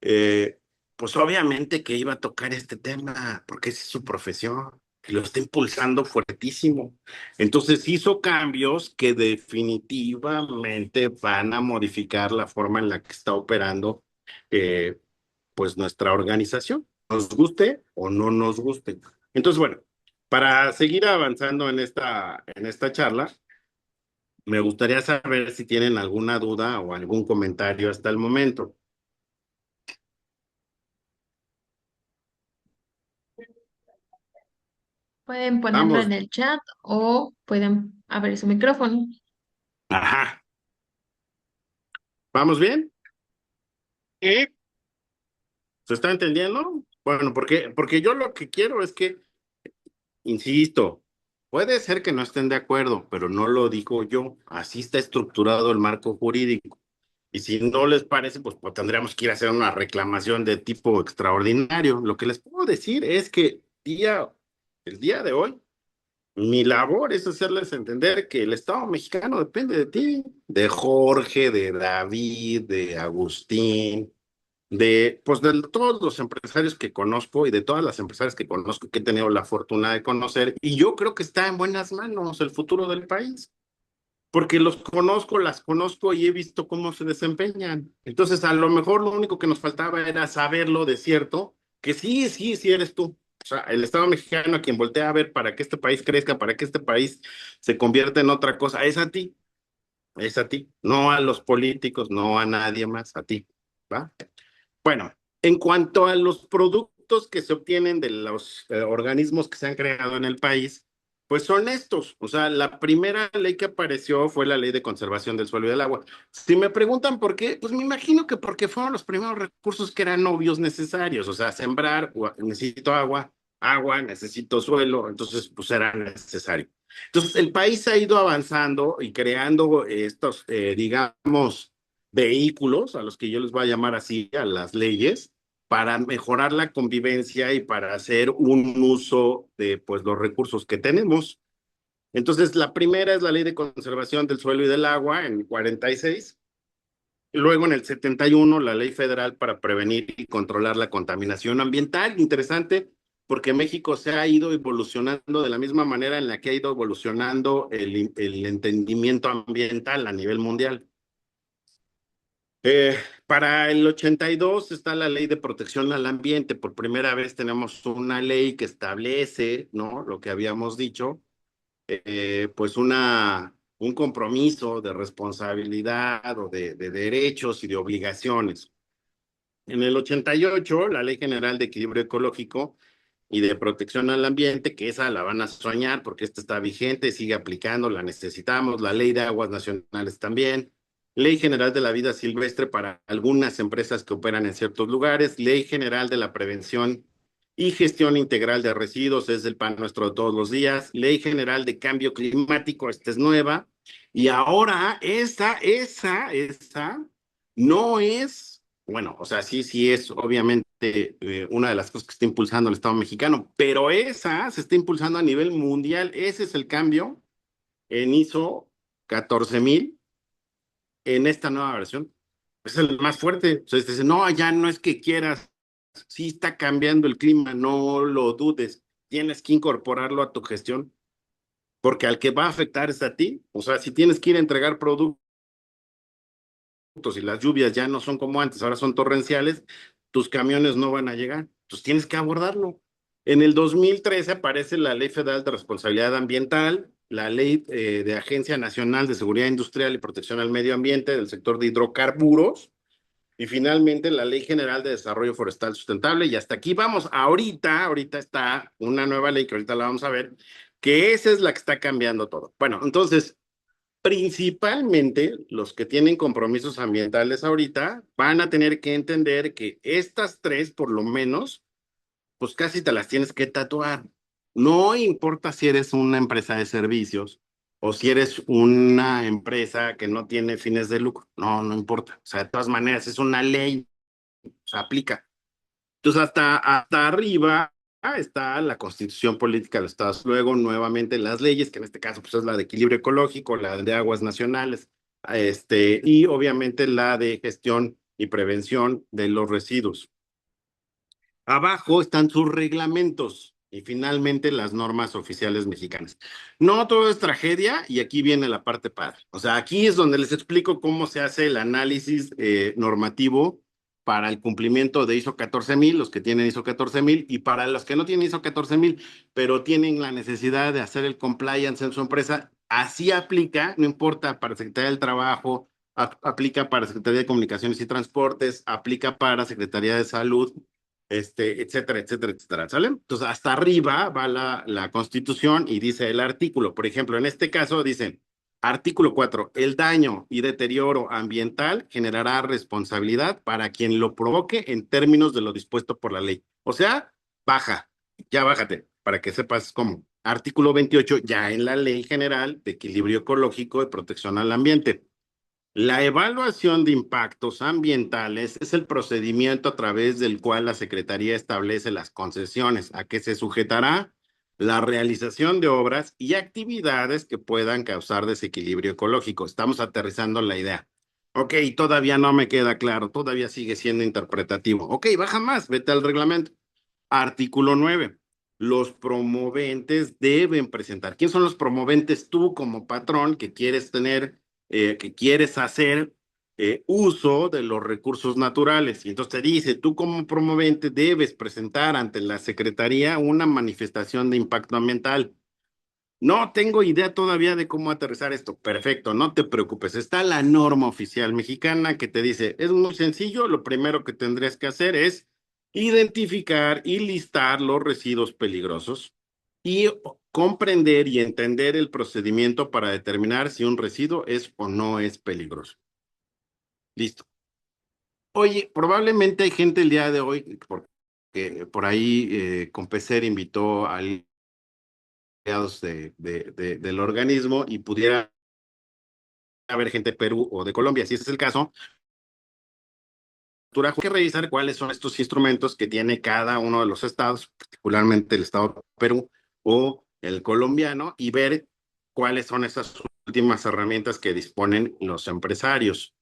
eh, pues obviamente que iba a tocar este tema, porque esa es su profesión, y lo está impulsando fuertísimo. Entonces hizo cambios que definitivamente van a modificar la forma en la que está operando eh, pues nuestra organización, nos guste o no nos guste. Entonces, bueno, para seguir avanzando en esta charla, me gustaría saber si tienen alguna duda o algún comentario hasta el momento. Pueden ponerlo Vamos, en el chat o pueden abrir su micrófono. ajá, ¿vamos bien? ¿Eh? ¿Se está entendiendo? Bueno, porque yo lo que quiero es que, insisto, puede ser que no estén de acuerdo, pero no lo digo yo. Así está estructurado el marco jurídico. Y si no les parece, pues tendríamos que ir a hacer una reclamación de tipo extraordinario. Lo que les puedo decir es que el día de hoy, mi labor es hacerles entender que el Estado mexicano depende de ti, de Jorge, de David, de Agustín, pues de todos los empresarios que conozco y de todas las empresarias que conozco que he tenido la fortuna de conocer. Y yo creo que está en buenas manos el futuro del país porque los conozco, las conozco y he visto cómo se desempeñan. Entonces, a lo mejor lo único que nos faltaba era saberlo de cierto, que sí, sí, sí eres tú. O sea, el Estado mexicano a quien voltea a ver para que este país crezca, para que este país se convierta en otra cosa, es a ti, no a los políticos, no a nadie más, a ti, ¿va? Bueno, en cuanto a los productos que se obtienen de los organismos que se han creado en el país, pues son estos. O sea, la primera ley que apareció fue la Ley de Conservación del Suelo y del Agua. Si me preguntan por qué, pues me imagino que porque fueron los primeros recursos que eran obvios necesarios. O sea, sembrar, necesito agua, agua, necesito suelo, entonces pues era necesario. Entonces, el país ha ido avanzando y creando estos, digamos, vehículos, a los que yo les voy a llamar así, a las leyes, para mejorar la convivencia y para hacer un uso de pues, los recursos que tenemos. Entonces, la primera es la Ley de Conservación del Suelo y del Agua en 46. Luego, en el 71, la Ley Federal para Prevenir y Controlar la Contaminación Ambiental. Interesante, porque México se ha ido evolucionando de la misma manera en la que ha ido evolucionando el entendimiento ambiental a nivel mundial. Para el 82 está la Ley de Protección al Ambiente. Por primera vez tenemos una ley que establece, ¿no? Lo que habíamos dicho, pues un compromiso de responsabilidad o de derechos y de obligaciones. En el 88, la Ley General de Equilibrio Ecológico y de Protección al Ambiente, que esa la van a soñar porque esta está vigente, sigue aplicando, la necesitamos. La Ley de Aguas Nacionales también. Ley General de la Vida Silvestre para algunas empresas que operan en ciertos lugares. Ley General de la Prevención y Gestión Integral de Residuos, es el pan nuestro de todos los días. Ley General de Cambio Climático, esta es nueva. Y ahora esa no es, bueno, o sea, sí, sí es obviamente una de las cosas que está impulsando el Estado mexicano, pero esa se está impulsando a nivel mundial. Ese es el cambio en ISO 14000 en esta nueva versión. Es el más fuerte. O sea, dice, no, ya no es que quieras, sí está cambiando el clima, no lo dudes, tienes que incorporarlo a tu gestión, porque al que va a afectar es a ti. O sea, si tienes que ir a entregar productos y las lluvias ya no son como antes, ahora son torrenciales, tus camiones no van a llegar. Entonces tienes que abordarlo. En el 2013 aparece la Ley Federal de Responsabilidad Ambiental, la Ley de Agencia Nacional de Seguridad Industrial y Protección al Medio Ambiente del sector de hidrocarburos, y finalmente la Ley General de Desarrollo Forestal Sustentable. Y hasta aquí vamos. Ahorita está una nueva ley que ahorita la vamos a ver, que esa es la que está cambiando todo. Bueno, entonces, principalmente los que tienen compromisos ambientales ahorita van a tener que entender que estas tres, por lo menos, pues casi te las tienes que tatuar. No importa si eres una empresa de servicios o si eres una empresa que no tiene fines de lucro. No, no importa. O sea, de todas maneras, es una ley, o sea, aplica. Entonces, hasta arriba está la Constitución Política de los Estados. Luego, nuevamente, las leyes, que en este caso pues, es la de equilibrio ecológico, la de aguas nacionales, y obviamente la de gestión y prevención de los residuos. Abajo están sus reglamentos y finalmente las normas oficiales mexicanas. No todo es tragedia y aquí viene la parte padre. O sea, aquí es donde les explico cómo se hace el análisis normativo para el cumplimiento de ISO 14000, los que tienen ISO 14000, y para los que no tienen ISO 14000, pero tienen la necesidad de hacer el compliance en su empresa, así aplica, no importa para Secretaría del Trabajo, aplica para Secretaría de Comunicaciones y Transportes, aplica para Secretaría de Salud, etcétera, etcétera, etcétera, ¿sale? Entonces, hasta arriba va la Constitución y dice el artículo. Por ejemplo, en este caso dice, artículo 4, el daño y deterioro ambiental generará responsabilidad para quien lo provoque en términos de lo dispuesto por la ley. O sea, ya bájate, para que sepas cómo. Artículo 28, ya en la Ley General de Equilibrio Ecológico y Protección al Ambiente. La evaluación de impactos ambientales es el procedimiento a través del cual la Secretaría establece las concesiones a que se sujetará la realización de obras y actividades que puedan causar desequilibrio ecológico. Estamos aterrizando la idea. Ok, todavía no me queda claro, todavía sigue siendo interpretativo. Ok, baja más, vete al reglamento. Artículo 9. Los promoventes deben presentar. ¿Quién son los promoventes? Tú como patrón que quieres tener, que quieres hacer uso de los recursos naturales. Y entonces te dice, tú como promovente debes presentar ante la Secretaría una manifestación de impacto ambiental. No tengo idea todavía de cómo aterrizar esto. Perfecto, no te preocupes. Está la norma oficial mexicana que te dice, es muy sencillo, lo primero que tendrías que hacer es identificar y listar los residuos peligrosos y comprender y entender el procedimiento para determinar si un residuo es o no es peligroso. Listo. Oye, probablemente hay gente el día de hoy, porque por ahí Compeser invitó a aliados del organismo y pudiera haber gente de Perú o de Colombia. Si ese es el caso, hay que revisar cuáles son estos instrumentos que tiene cada uno de los estados, particularmente el estado de Perú o el colombiano, y ver cuáles son esas últimas herramientas que disponen los empresarios.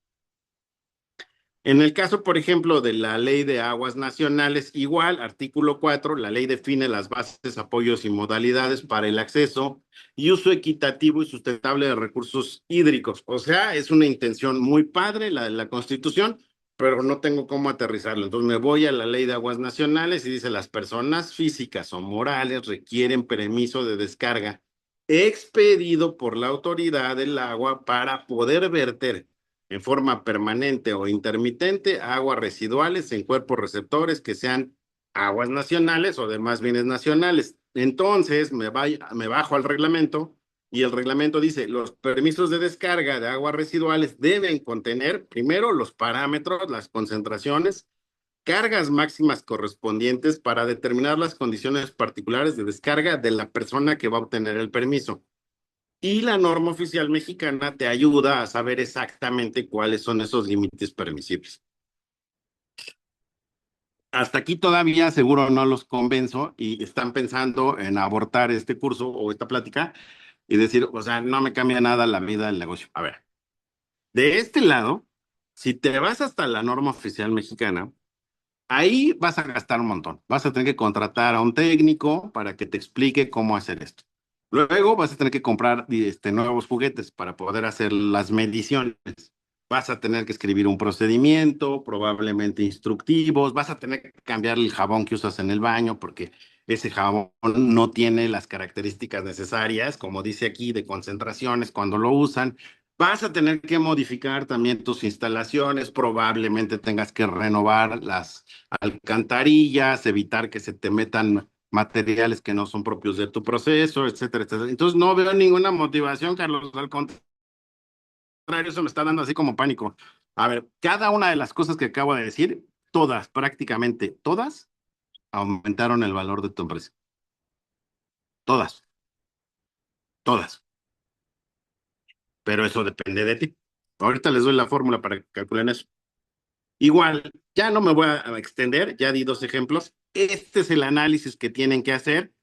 En el caso, por ejemplo, de la Ley de Aguas Nacionales, igual, artículo 4, la ley define las bases, apoyos y modalidades para el acceso y uso equitativo y sustentable de recursos hídricos. O sea, es una intención muy padre la de la Constitución, pero no tengo cómo aterrizarlo. Entonces me voy a la Ley de Aguas Nacionales y dice, las personas físicas o morales requieren permiso de descarga expedido por la autoridad del agua para poder verter en forma permanente o intermitente aguas residuales en cuerpos receptores que sean aguas nacionales o demás bienes nacionales. Entonces me bajo al reglamento y el reglamento dice, los permisos de descarga de aguas residuales deben contener primero los parámetros, las concentraciones, cargas máximas correspondientes para determinar las condiciones particulares de descarga de la persona que va a obtener el permiso. Y la norma oficial mexicana te ayuda a saber exactamente cuáles son esos límites permisibles. Hasta aquí todavía seguro no los convenzo y están pensando en abortar este curso o esta plática y decir, o sea, no me cambia nada la vida del negocio. A ver, de este lado, si te vas hasta la norma oficial mexicana, ahí vas a gastar un montón. Vas a tener que contratar a un técnico para que te explique cómo hacer esto. Luego vas a tener que comprar nuevos juguetes para poder hacer las mediciones. Vas a tener que escribir un procedimiento, probablemente instructivos. Vas a tener que cambiar el jabón que usas en el baño porque ese jabón no tiene las características necesarias, como dice aquí, de concentraciones cuando lo usan. Vas a tener que modificar también tus instalaciones. Probablemente tengas que renovar las alcantarillas, evitar que se te metan materiales que no son propios de tu proceso, etcétera, etcétera. Entonces no veo ninguna motivación, Carlos, al contrario, eso me está dando así como pánico. A ver, cada una de las cosas que acabo de decir, todas, prácticamente todas, aumentaron el valor de tu empresa. Todas, todas. Pero eso depende de ti. Ahorita les doy la fórmula para que calculen eso. Igual, ya no me voy a extender, ya di 2 ejemplos. Este es el análisis que tienen que hacer.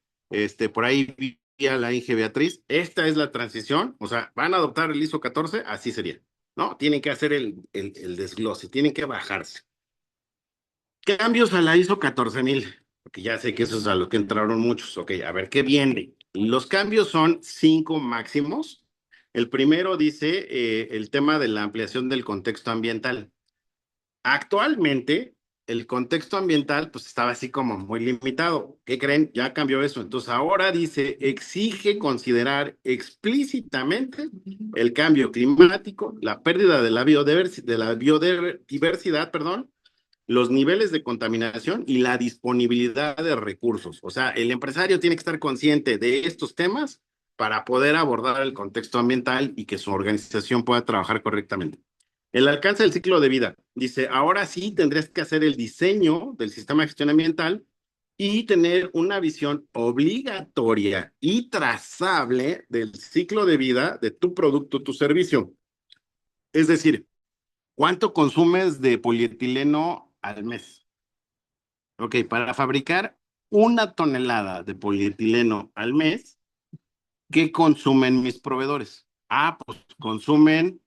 Por ahí vi a la Inge Beatriz. Esta es la transición, o sea, van a adoptar el ISO 14, así sería, ¿no? Tienen que hacer el desglose, tienen que bajarse. Cambios a la ISO 14000, porque ya sé que eso es a lo que entraron muchos. Ok, a ver, ¿qué viene? Los cambios son 5 máximos. El primero dice el tema de la ampliación del contexto ambiental. Actualmente, el contexto ambiental pues estaba así como muy limitado. ¿Qué creen? Ya cambió eso. Entonces ahora dice, exige considerar explícitamente el cambio climático, la pérdida de la biodiversidad, perdón, los niveles de contaminación y la disponibilidad de recursos. O sea, el empresario tiene que estar consciente de estos temas para poder abordar el contexto ambiental y que su organización pueda trabajar correctamente. El alcance del ciclo de vida. Dice, ahora sí tendrías que hacer el diseño del sistema de gestión ambiental y tener una visión obligatoria y trazable del ciclo de vida de tu producto, tu servicio. Es decir, ¿cuánto consumes de polietileno al mes? Ok, para fabricar 1 tonelada de polietileno al mes, ¿qué consumen mis proveedores? Ah, pues consumen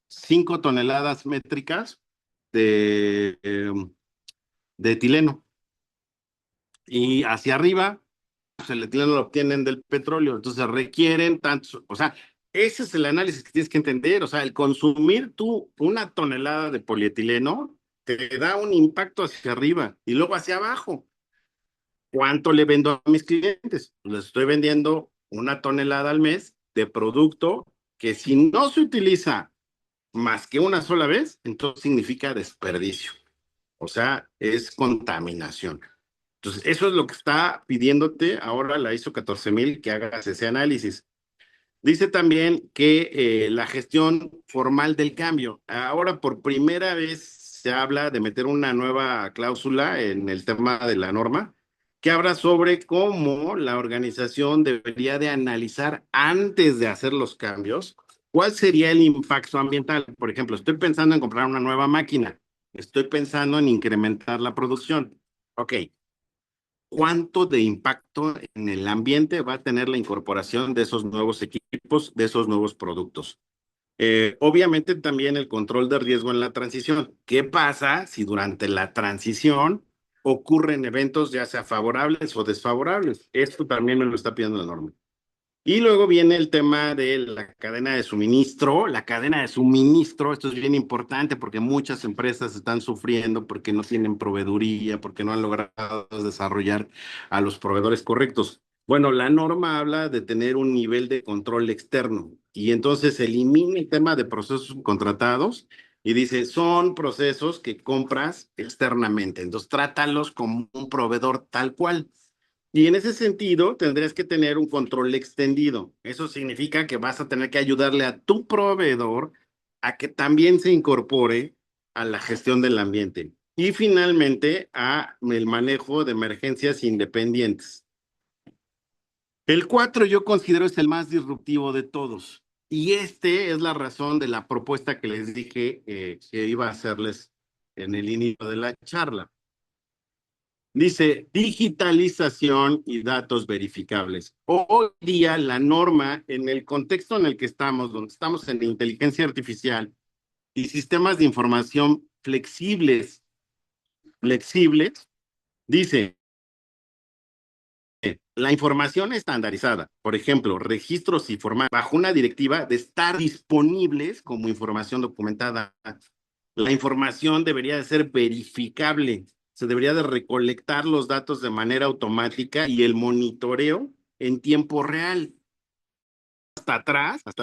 5 toneladas métricas de etileno. Y hacia arriba, pues el etileno lo obtienen del petróleo, entonces requieren tantos, o sea, ese es el análisis que tienes que entender, o sea, el consumir tú 1 tonelada de polietileno te da un impacto hacia arriba y luego hacia abajo. ¿Cuánto le vendo a mis clientes? Les estoy vendiendo 1 tonelada al mes de producto que si no se utiliza más que una sola vez, entonces significa desperdicio. O sea, es contaminación. Entonces, eso es lo que está pidiéndote ahora la ISO 14000, que hagas ese análisis. Dice también que la gestión formal del cambio. Ahora, por primera vez, se habla de meter una nueva cláusula en el tema de la norma, que habla sobre cómo la organización debería de analizar antes de hacer los cambios, cuál sería el impacto ambiental. Por ejemplo, estoy pensando en comprar una nueva máquina, estoy pensando en incrementar la producción. Ok, ¿cuánto de impacto en el ambiente va a tener la incorporación de esos nuevos equipos, de esos nuevos productos? Obviamente también el control de riesgo en la transición. ¿Qué pasa si durante la transición ocurren eventos ya sea favorables o desfavorables? Esto también me lo está pidiendo la norma. Y luego viene el tema de la cadena de suministro. La cadena de suministro, esto es bien importante porque muchas empresas están sufriendo porque no tienen proveeduría, porque no han logrado desarrollar a los proveedores correctos. Bueno, la norma habla de tener un nivel de control externo y entonces elimina el tema de procesos subcontratados y dice, son procesos que compras externamente. Entonces, trátalos como un proveedor tal cual. Y en ese sentido, tendrías que tener un control extendido. Eso significa que vas a tener que ayudarle a tu proveedor a que también se incorpore a la gestión del ambiente. Y finalmente, a el manejo de emergencias independientes. El 4 yo considero es el más disruptivo de todos. Y este es la razón de la propuesta que les dije que iba a hacerles en el inicio de la charla. Dice digitalización y datos verificables. Hoy día la norma, en el contexto en el que estamos, donde estamos en inteligencia artificial y sistemas de información flexibles, dice la información estandarizada, por ejemplo, registros y formatos bajo una directiva de estar disponibles como información documentada. La información debería de ser verificable, se debería de recolectar los datos de manera automática y el monitoreo en tiempo real. Hasta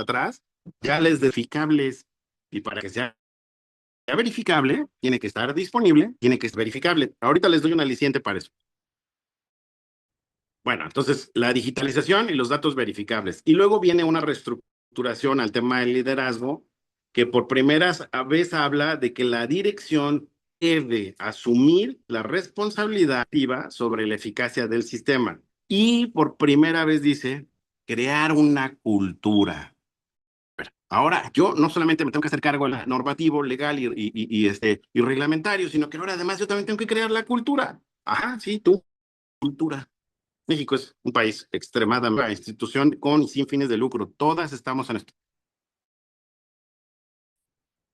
atrás, ya les verificables. Y para que sea verificable, tiene que estar disponible, tiene que ser verificable. Ahorita les doy un aliciente para eso. Bueno, entonces la digitalización y los datos verificables. Y luego viene una reestructuración al tema del liderazgo, que por primera vez habla de que la dirección debe asumir la responsabilidad activa sobre la eficacia del sistema. Y por primera vez dice crear una cultura. Ahora, yo no solamente me tengo que hacer cargo del normativo, legal y reglamentario, sino que ahora además yo también tengo que crear la cultura. Ajá, sí, tú, cultura. México es un país extremadamente institución con y sin fines de lucro. Todas estamos en esto.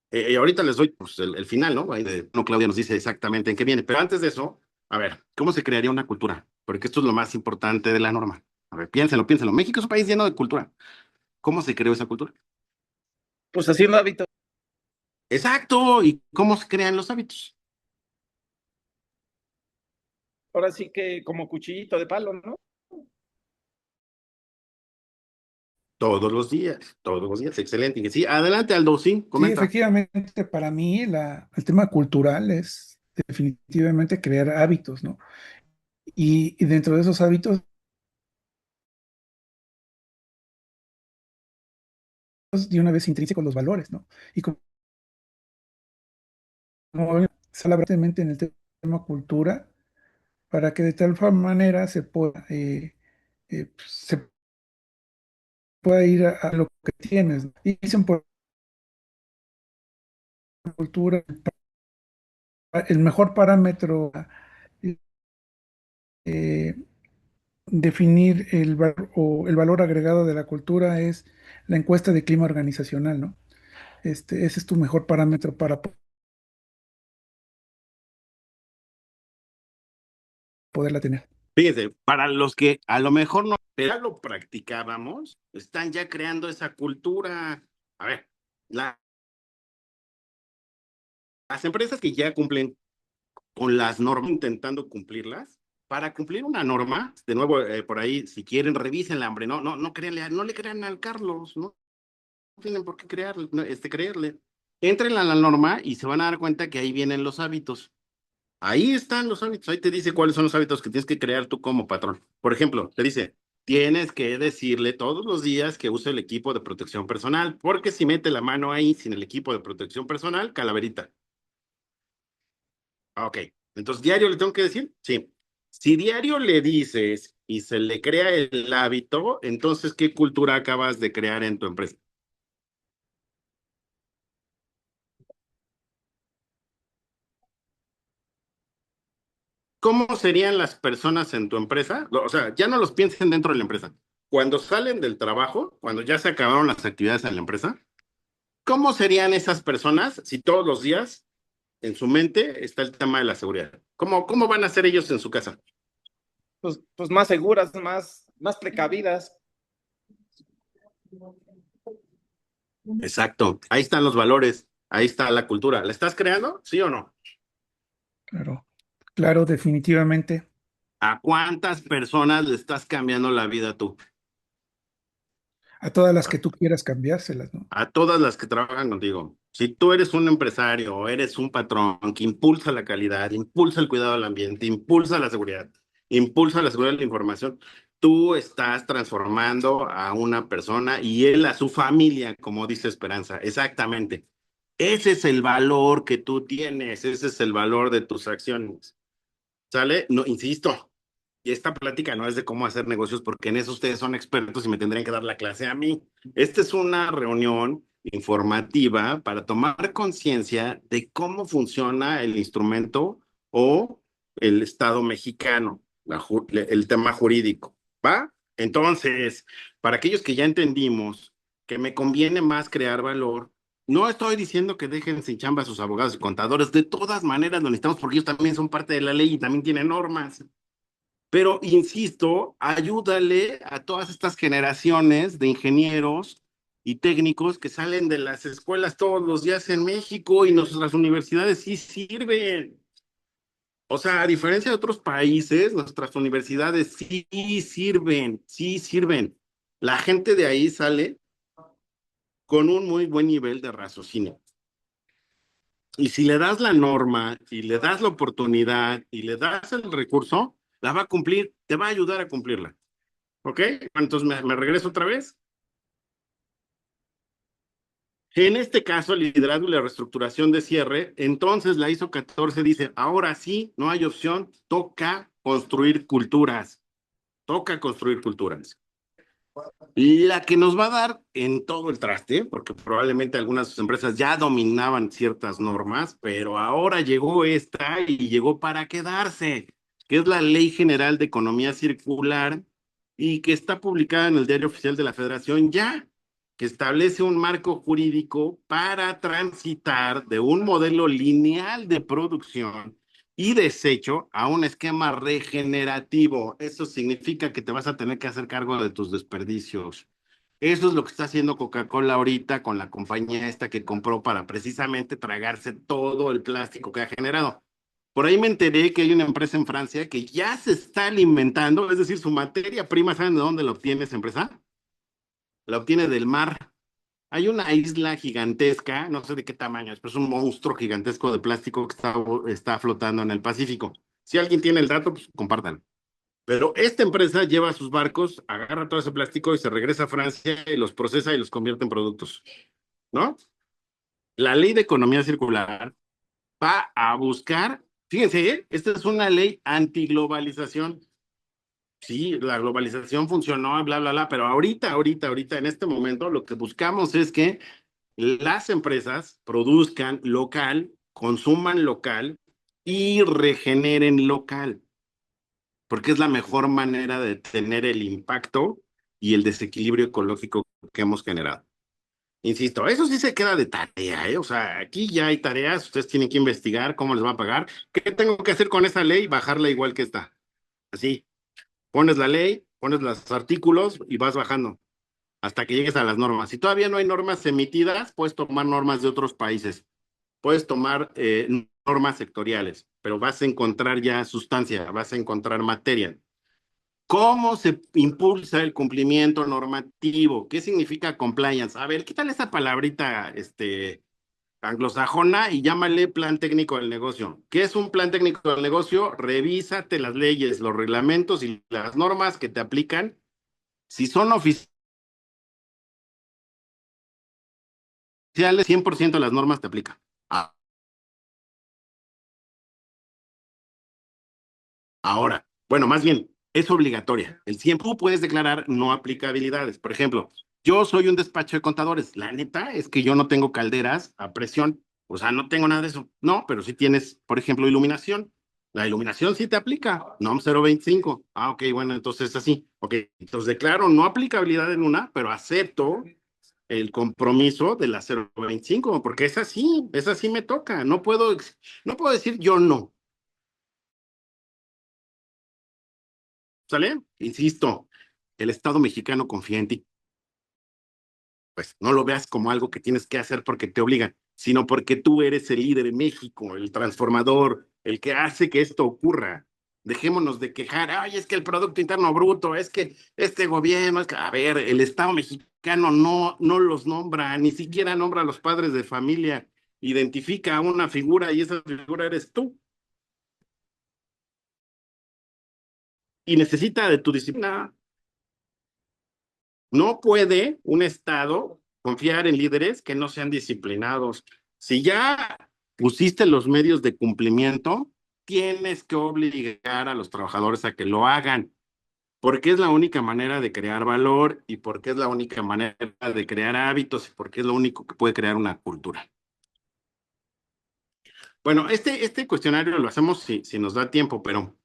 Y ahorita les doy pues, el final, ¿no? Ahí no, Claudia nos dice exactamente en qué viene. Pero antes de eso, a ver, ¿cómo se crearía una cultura? Porque esto es lo más importante de la norma. A ver, piénsenlo, piénsenlo. México es un país lleno de cultura. ¿Cómo se creó esa cultura? Pues haciendo hábitos. Exacto. ¿Y cómo se crean los hábitos? Ahora sí que como cuchillito de palo, ¿no? Todos los días, todos los días. Excelente. Sí, adelante, Aldo, sí, Sí, comenta. efectivamente, para mí el tema cultural es definitivamente crear hábitos, ¿no? Y dentro de esos hábitos, de una vez intrínsecos los valores, ¿no? Y como se habla brevemente en el tema cultura, para que de tal manera se pueda ir a lo que tienes, ¿no? Y dicen por cultura, el mejor parámetro, eh, definir el valor agregado de la cultura es la encuesta de clima organizacional, ¿no? Ese es tu mejor parámetro para poderla tener. Fíjense, para los que a lo mejor no ya lo practicábamos, están ya creando esa cultura. A ver, las empresas que ya cumplen con las normas, intentando cumplirlas, para cumplir una norma, de nuevo, por ahí, si quieren, revisen la hambre, no le crean al Carlos, no tienen por qué creerle. Entren a la norma y se van a dar cuenta que ahí vienen los hábitos. Ahí están los hábitos, ahí te dice cuáles son los hábitos que tienes que crear tú como patrón. Por ejemplo, te dice, tienes que decirle todos los días que use el equipo de protección personal, porque si mete la mano ahí sin el equipo de protección personal, calaverita. Ok, entonces diario le tengo que decir, sí. Si diario le dices y se le crea el hábito, entonces, ¿qué cultura acabas de crear en tu empresa? ¿Cómo serían las personas en tu empresa? O sea, ya no los piensen dentro de la empresa. Cuando salen del trabajo, cuando ya se acabaron las actividades en la empresa, ¿cómo serían esas personas si todos los días en su mente está el tema de la seguridad? ¿Cómo van a ser ellos en su casa? Pues más seguras, más precavidas. Exacto. Ahí están los valores. Ahí está la cultura. ¿La estás creando? ¿Sí o no? Claro, claro, definitivamente. ¿A cuántas personas le estás cambiando la vida tú? A todas las que tú quieras cambiárselas, ¿no? A todas las que trabajan contigo. Si tú eres un empresario o eres un patrón que impulsa la calidad, impulsa el cuidado del ambiente, impulsa la seguridad de la información, tú estás transformando a una persona y él a su familia, como dice Esperanza. Exactamente. Ese es el valor que tú tienes, ese es el valor de tus acciones. ¿Sale? No, insisto, y esta plática no es de cómo hacer negocios, porque en eso ustedes son expertos y me tendrían que dar la clase a mí. Esta es una reunión informativa para tomar conciencia de cómo funciona el instrumento o el Estado mexicano, el tema jurídico, ¿va? Entonces, para aquellos que ya entendimos que me conviene más crear valor, no estoy diciendo que dejen sin chamba a sus abogados y contadores, de todas maneras lo necesitamos porque ellos también son parte de la ley y también tienen normas. Pero, insisto, ayúdale a todas estas generaciones de ingenieros y técnicos que salen de las escuelas todos los días en México y nuestras universidades sí sirven. O sea, a diferencia de otros países, nuestras universidades sí sirven, sí sirven. La gente de ahí sale con un muy buen nivel de raciocinio. Y si le das la norma y le das la oportunidad y le das el recurso, la va a cumplir, te va a ayudar a cumplirla. ¿Ok? Entonces me regreso otra vez. En este caso, el liderazgo y la reestructuración de cierre, entonces la ISO 14 dice, ahora sí, no hay opción, toca construir culturas. Toca construir culturas. La que nos va a dar en todo el traste, porque probablemente algunas empresas ya dominaban ciertas normas, pero ahora llegó esta y llegó para quedarse, que es la Ley General de Economía Circular y que está publicada en el Diario Oficial de la Federación ya, que establece un marco jurídico para transitar de un modelo lineal de producción y desecho a un esquema regenerativo. Eso significa que te vas a tener que hacer cargo de tus desperdicios. Eso es lo que está haciendo Coca-Cola ahorita con la compañía esta que compró para precisamente tragarse todo el plástico que ha generado. Por ahí me enteré que hay una empresa en Francia que ya se está alimentando, es decir, su materia prima, ¿saben de dónde la obtiene esa empresa? La obtiene del mar. hay una isla gigantesca, no sé de qué tamaño es, pero es un monstruo gigantesco de plástico que está flotando en el Pacífico. Si alguien tiene el dato, pues compártanlo. Pero esta empresa lleva sus barcos, agarra todo ese plástico y se regresa a Francia y los procesa y los convierte en productos, ¿no? La ley de economía circular va a buscar, fíjense, esta es una ley antiglobalización. Sí, la globalización funcionó, bla, bla, bla, pero ahorita, en este momento, lo que buscamos es que las empresas produzcan local, consuman local y regeneren local, porque es la mejor manera de tener el impacto y el desequilibrio ecológico que hemos generado. Insisto, eso sí se queda de tarea, ¿eh? O sea, aquí ya hay tareas, ustedes tienen que investigar cómo les va a pagar. ¿Qué tengo que hacer con esa ley? Bajarla igual que está. Así, pones la ley, pones los artículos y vas bajando hasta que llegues a las normas. Si todavía no hay normas emitidas, puedes tomar normas de otros países, puedes tomar normas sectoriales, pero vas a encontrar ya sustancia, vas a encontrar materia. ¿Cómo se impulsa el cumplimiento normativo? ¿Qué significa compliance? A ver, quítale esa palabrita anglosajona y llámale plan técnico del negocio. ¿Qué es un plan técnico del negocio? Revísate las leyes, los reglamentos y las normas que te aplican. Si son oficiales, 100% de las normas te aplican. Ahora, bueno, más bien, es obligatoria. El 100, tú puedes declarar no aplicabilidades. Por ejemplo, yo soy un despacho de contadores. La neta es que yo no tengo calderas a presión. O sea, no tengo nada de eso. No, pero sí tienes, por ejemplo, iluminación. La iluminación sí te aplica. NOM 025. Ah, ok, bueno, entonces así. Ok, entonces declaro no aplicabilidad en una, pero acepto el compromiso de la 025, porque esa sí me toca. No puedo decir yo no. ¿Sale? Insisto, el Estado mexicano confía en ti. Pues no lo veas como algo que tienes que hacer porque te obligan, sino porque tú eres el líder en México, el transformador, el que hace que esto ocurra. Dejémonos de quejar, ay, es que el Producto Interno Bruto, es que este gobierno, a ver, el Estado mexicano no los nombra, ni siquiera nombra a los padres de familia, identifica a una figura y esa figura eres tú. Y necesita de tu disciplina. No puede un Estado confiar en líderes que no sean disciplinados. Si ya pusiste los medios de cumplimiento, tienes que obligar a los trabajadores a que lo hagan, porque es la única manera de crear valor y porque es la única manera de crear hábitos y porque es lo único que puede crear una cultura. Bueno, este cuestionario lo hacemos si nos da tiempo, pero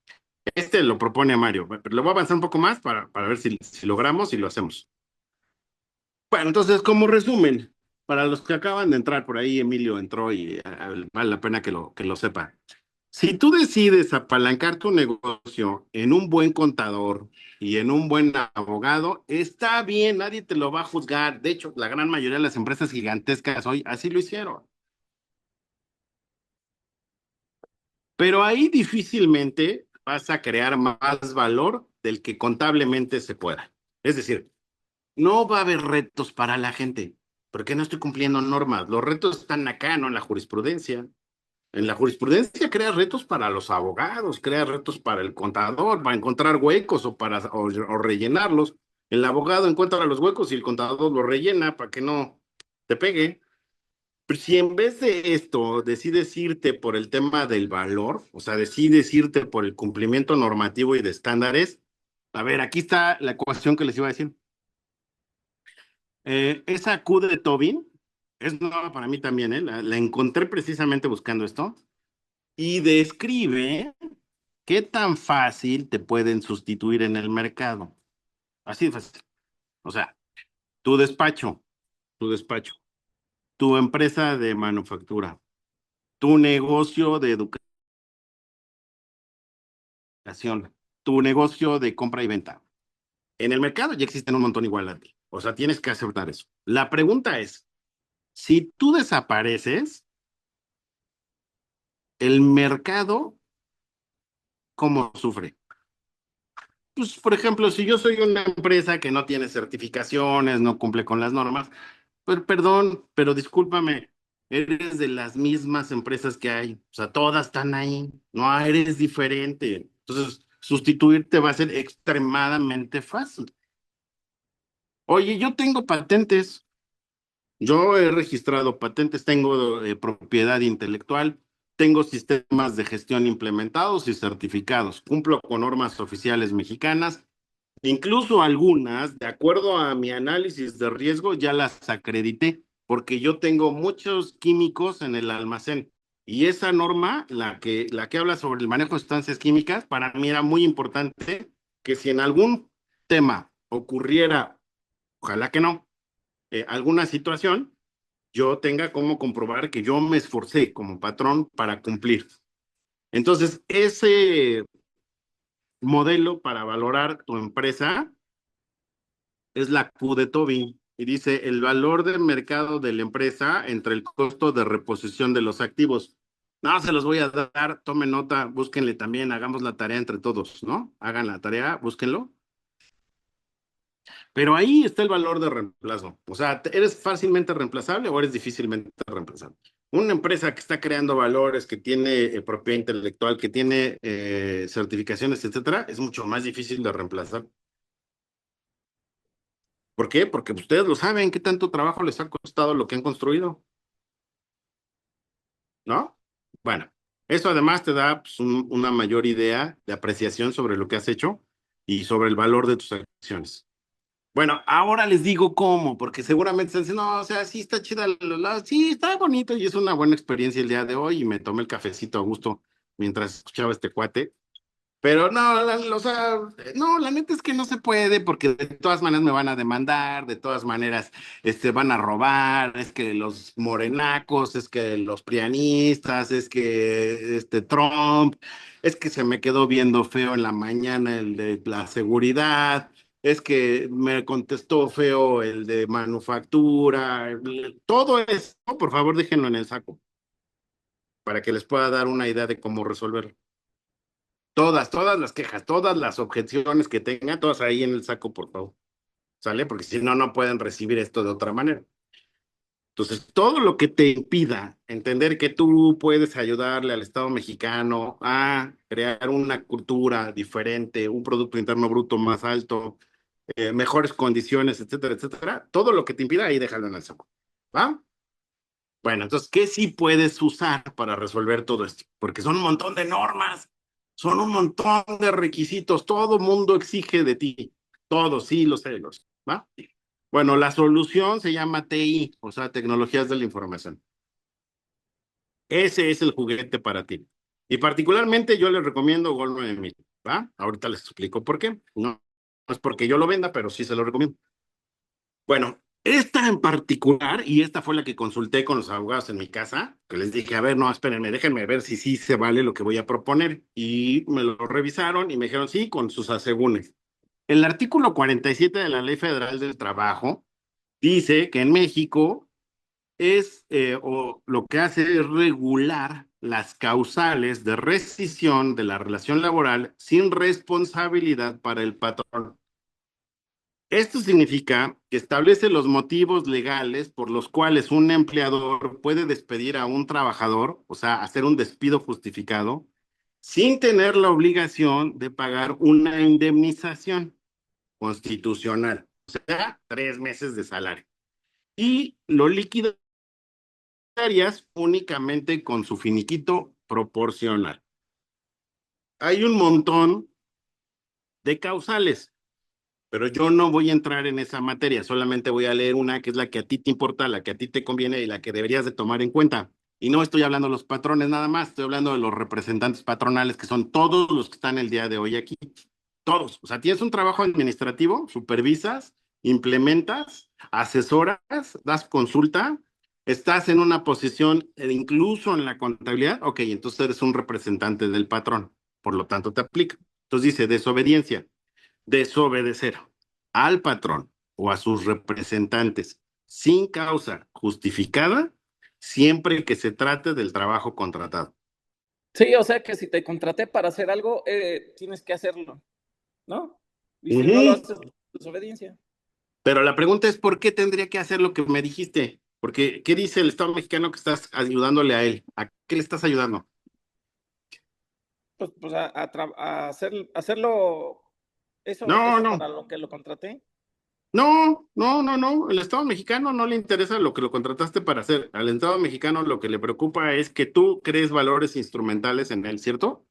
este lo propone Mario. Pero le voy a avanzar un poco más para ver si logramos y lo hacemos. Bueno, entonces, como resumen, para los que acaban de entrar por ahí, Emilio entró y vale la pena que lo sepa. Si tú decides apalancar tu negocio en un buen contador y en un buen abogado, está bien, nadie te lo va a juzgar. De hecho, la gran mayoría de las empresas gigantescas hoy así lo hicieron. Pero ahí difícilmente vas a crear más valor del que contablemente se pueda. Es decir, no va a haber retos para la gente, porque no estoy cumpliendo normas. Los retos están acá, no en la jurisprudencia. En la jurisprudencia crea retos para los abogados, crea retos para el contador, para encontrar huecos o rellenarlos. El abogado encuentra los huecos y el contador los rellena para que no te pegue. Pero si en vez de esto decides irte por el tema del valor, o sea, decides irte por el cumplimiento normativo y de estándares, a ver, aquí está la ecuación que les iba a decir. Esa Q de Tobin es nueva para mí también, ¿eh? La encontré precisamente buscando esto y describe qué tan fácil te pueden sustituir en el mercado. Así de fácil. O sea, tu despacho, tu despacho, tu empresa de manufactura, tu negocio de educación, tu negocio de compra y venta. En el mercado ya existen un montón igual a ti. O sea, tienes que aceptar eso. La pregunta es, si tú desapareces, el mercado, ¿cómo sufre? Pues, por ejemplo, si yo soy una empresa que no tiene certificaciones, no cumple con las normas, Perdón, pero discúlpame, eres de las mismas empresas que hay, o sea, todas están ahí, no eres diferente. Entonces, sustituirte va a ser extremadamente fácil. Oye, yo tengo patentes, yo he registrado patentes, tengo propiedad intelectual, tengo sistemas de gestión implementados y certificados, cumplo con normas oficiales mexicanas. Incluso algunas, de acuerdo a mi análisis de riesgo, ya las acredité, porque yo tengo muchos químicos en el almacén. Y esa norma, la que habla sobre el manejo de sustancias químicas, para mí era muy importante que si en algún tema ocurriera, ojalá que no, alguna situación, yo tenga cómo comprobar que yo me esforcé como patrón para cumplir. Entonces, ese modelo para valorar tu empresa es la Q de Tobin y dice el valor del mercado de la empresa entre el costo de reposición de los activos. No, se los voy a dar, tomen nota, búsquenle también, hagamos la tarea entre todos, ¿no? Hagan la tarea, búsquenlo. Pero ahí está el valor de reemplazo. O sea, ¿eres fácilmente reemplazable o eres difícilmente reemplazable? Una empresa que está creando valores, que tiene propiedad intelectual, que tiene certificaciones, etcétera, es mucho más difícil de reemplazar. ¿Por qué? Porque ustedes lo saben, qué tanto trabajo les ha costado lo que han construido, ¿no? Bueno, eso además te da pues, una mayor idea de apreciación sobre lo que has hecho y sobre el valor de tus acciones. Bueno, ahora les digo cómo, porque seguramente están diciendo, no, o sea, sí está chida, sí está bonito y es una buena experiencia el día de hoy y me tomé el cafecito a gusto mientras escuchaba este cuate. Pero no, o sea, no, la neta es que no se puede porque de todas maneras me van a demandar, de todas maneras van a robar, es que los morenacos, es que los prianistas, es que Trump, es que se me quedó viendo feo en la mañana el de la seguridad, es que me contestó feo el de manufactura, todo eso, por favor déjenlo en el saco para que les pueda dar una idea de cómo resolverlo. Todas las quejas, todas las objeciones que tengan, todas ahí en el saco, por favor. ¿Sale? Porque si no, no pueden recibir esto de otra manera. Entonces, todo lo que te impida entender que tú puedes ayudarle al Estado mexicano a crear una cultura diferente, un Producto Interno Bruto más alto, mejores condiciones, etcétera, etcétera, todo lo que te impida, ahí déjalo en el saco. ¿Va? Bueno, entonces, ¿qué sí puedes usar para resolver todo esto? Porque son un montón de normas, son un montón de requisitos, todo mundo exige de ti, todos, sí, los sé, ¿va? Bueno, la solución se llama TI, o sea, Tecnologías de la Información. Ese es el juguete para ti. Y particularmente yo les recomiendo Gold 9000, ¿va? Ahorita les explico por qué. No, no es porque yo lo venda, pero sí se lo recomiendo. Bueno, esta en particular, y esta fue la que consulté con los abogados en mi casa, que les dije, a ver, no, espérenme, déjenme ver si sí se vale lo que voy a proponer. Y me lo revisaron y me dijeron, sí, con sus asegúnes. El artículo 47 de la Ley Federal del Trabajo dice que en México o lo que hace es regular las causales de rescisión de la relación laboral sin responsabilidad para el patrón. Esto significa que establece los motivos legales por los cuales un empleador puede despedir a un trabajador, o sea, hacer un despido justificado, sin tener la obligación de pagar una indemnización constitucional, o sea, 3 meses de salario. Y lo liquidarías únicamente con su finiquito proporcional. Hay un montón de causales. Pero yo no voy a entrar en esa materia, solamente voy a leer una que es la que a ti te importa, la que a ti te conviene y la que deberías de tomar en cuenta. Y no estoy hablando de los patrones nada más, estoy hablando de los representantes patronales, que son todos los que están el día de hoy aquí. Todos. O sea, tienes un trabajo administrativo, supervisas, implementas, asesoras, das consulta, estás en una posición incluso en la contabilidad, ok, entonces eres un representante del patrón, por lo tanto te aplica. Entonces dice desobediencia. Desobedecer al patrón o a sus representantes sin causa justificada, siempre que se trate del trabajo contratado. Sí, o sea que si te contraté para hacer algo, tienes que hacerlo, ¿no? Y si no lo haces, desobediencia. Pero la pregunta es, ¿por qué tendría que hacer lo que me dijiste? Porque, ¿qué dice el Estado mexicano que estás ayudándole a él? ¿A qué le estás ayudando? Pues a hacerlo, No, eso no, para lo que lo contraté. no. El Estado mexicano no le interesa lo que lo contrataste para hacer. Al Estado mexicano lo que le preocupa es que tú crees valores instrumentales en él, ¿cierto?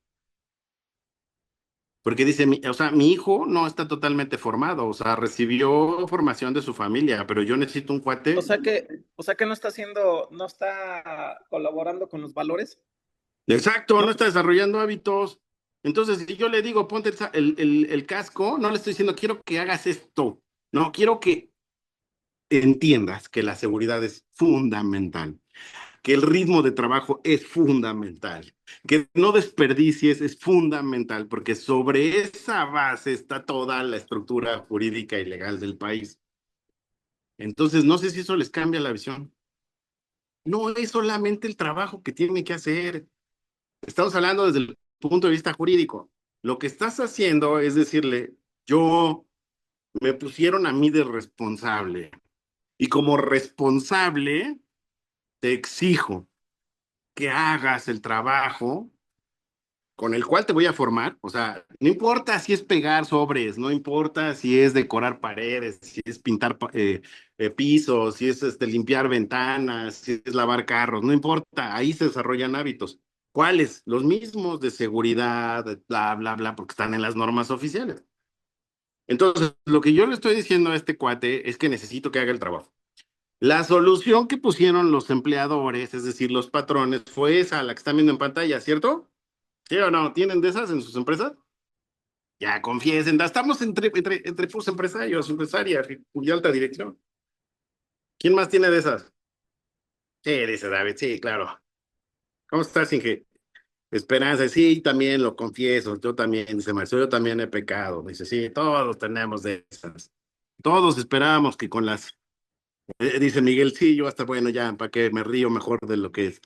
Porque dice, o sea, mi hijo no está totalmente formado, o sea, recibió formación de su familia, pero yo necesito un O cuate. sea que, o sea que no está colaborando con los valores. Exacto, no No, está desarrollando hábitos. Entonces, si yo le digo, ponte el casco, no le estoy diciendo, quiero que hagas esto. No, quiero que entiendas que la seguridad es fundamental, que el ritmo de trabajo es fundamental, que no desperdicies es fundamental, porque sobre esa base está toda la estructura jurídica y legal del país. Entonces, no sé si eso les cambia la visión. No es solamente el trabajo que tiene que hacer. Estamos hablando desde el punto de vista jurídico. Lo que estás haciendo es decirle, yo me pusieron a mí de responsable y como responsable te exijo que hagas el trabajo con el cual te voy a formar. O sea, no importa si es pegar sobres, no importa si es decorar paredes, si es pintar pisos, si es limpiar ventanas, si es lavar carros, no importa, ahí se desarrollan hábitos. ¿Cuáles? Los mismos de seguridad, bla, bla, bla, porque están en las normas oficiales. Entonces, lo que yo le estoy diciendo a este cuate es que necesito que haga el trabajo. La solución que pusieron los empleadores, es decir, los patrones, fue esa, la que están viendo en pantalla, ¿cierto? ¿Sí o no? ¿Tienen de esas en sus empresas? Ya confiesen, estamos entre puros empresarios, empresarias y alta dirección. ¿Quién más tiene de esas? Sí, dice David, sí, claro. ¿Cómo estás, Inge? Esperanza, sí, también lo confieso, yo también, dice Marcelo, yo también he pecado. Dice, sí, todos tenemos de esas. Todos esperábamos que con las... dice Miguel, sí, yo hasta, bueno, ya, para que me río mejor de lo que es.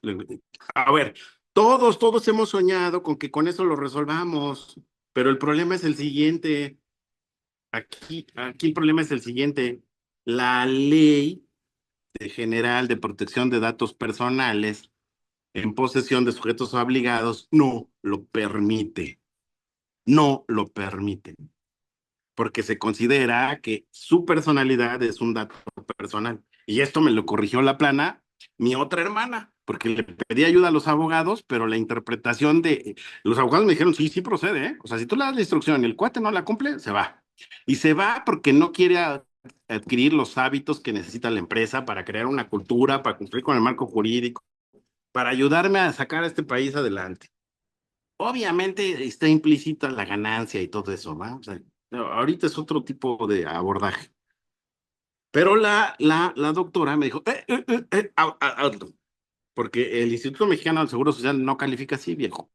A ver, todos hemos soñado con que con eso lo resolvamos, pero el problema es el siguiente. Aquí el problema es el siguiente. La ley general de protección de datos personales en posesión de sujetos obligados no lo permite. No lo permite. Porque se considera que su personalidad es un dato personal. Y esto me lo corrigió la plana, mi otra hermana, porque le pedí ayuda a los abogados, pero la interpretación de los abogados me dijeron, sí, sí procede, ¿eh? O sea, si tú le das la instrucción y el cuate no la cumple, se va. Y se va porque no quiere adquirir los hábitos que necesita la empresa para crear una cultura, para cumplir con el marco jurídico, para ayudarme a sacar a este país adelante. Obviamente está implícita la ganancia y todo eso, ¿va? O sea, no, ahorita es otro tipo de abordaje. Pero la doctora me dijo, alto, porque el Instituto Mexicano del Seguro Social no califica así, viejo.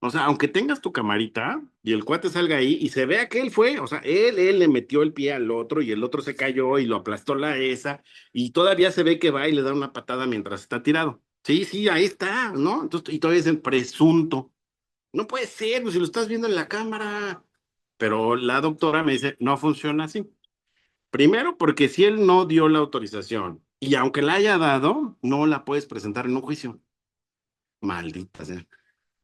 O sea, aunque tengas tu camarita y el cuate salga ahí y se vea que él fue, o sea, él le metió el pie al otro y el otro se cayó y lo aplastó la esa y todavía se ve que va y le da una patada mientras está tirado. Sí, sí, ahí está, ¿no? Entonces, y todavía es el presunto. No puede ser, pues si lo estás viendo en la cámara. Pero la doctora me dice, no funciona así. Primero, porque si él no dio la autorización y aunque la haya dado, no la puedes presentar en un juicio. Maldita sea.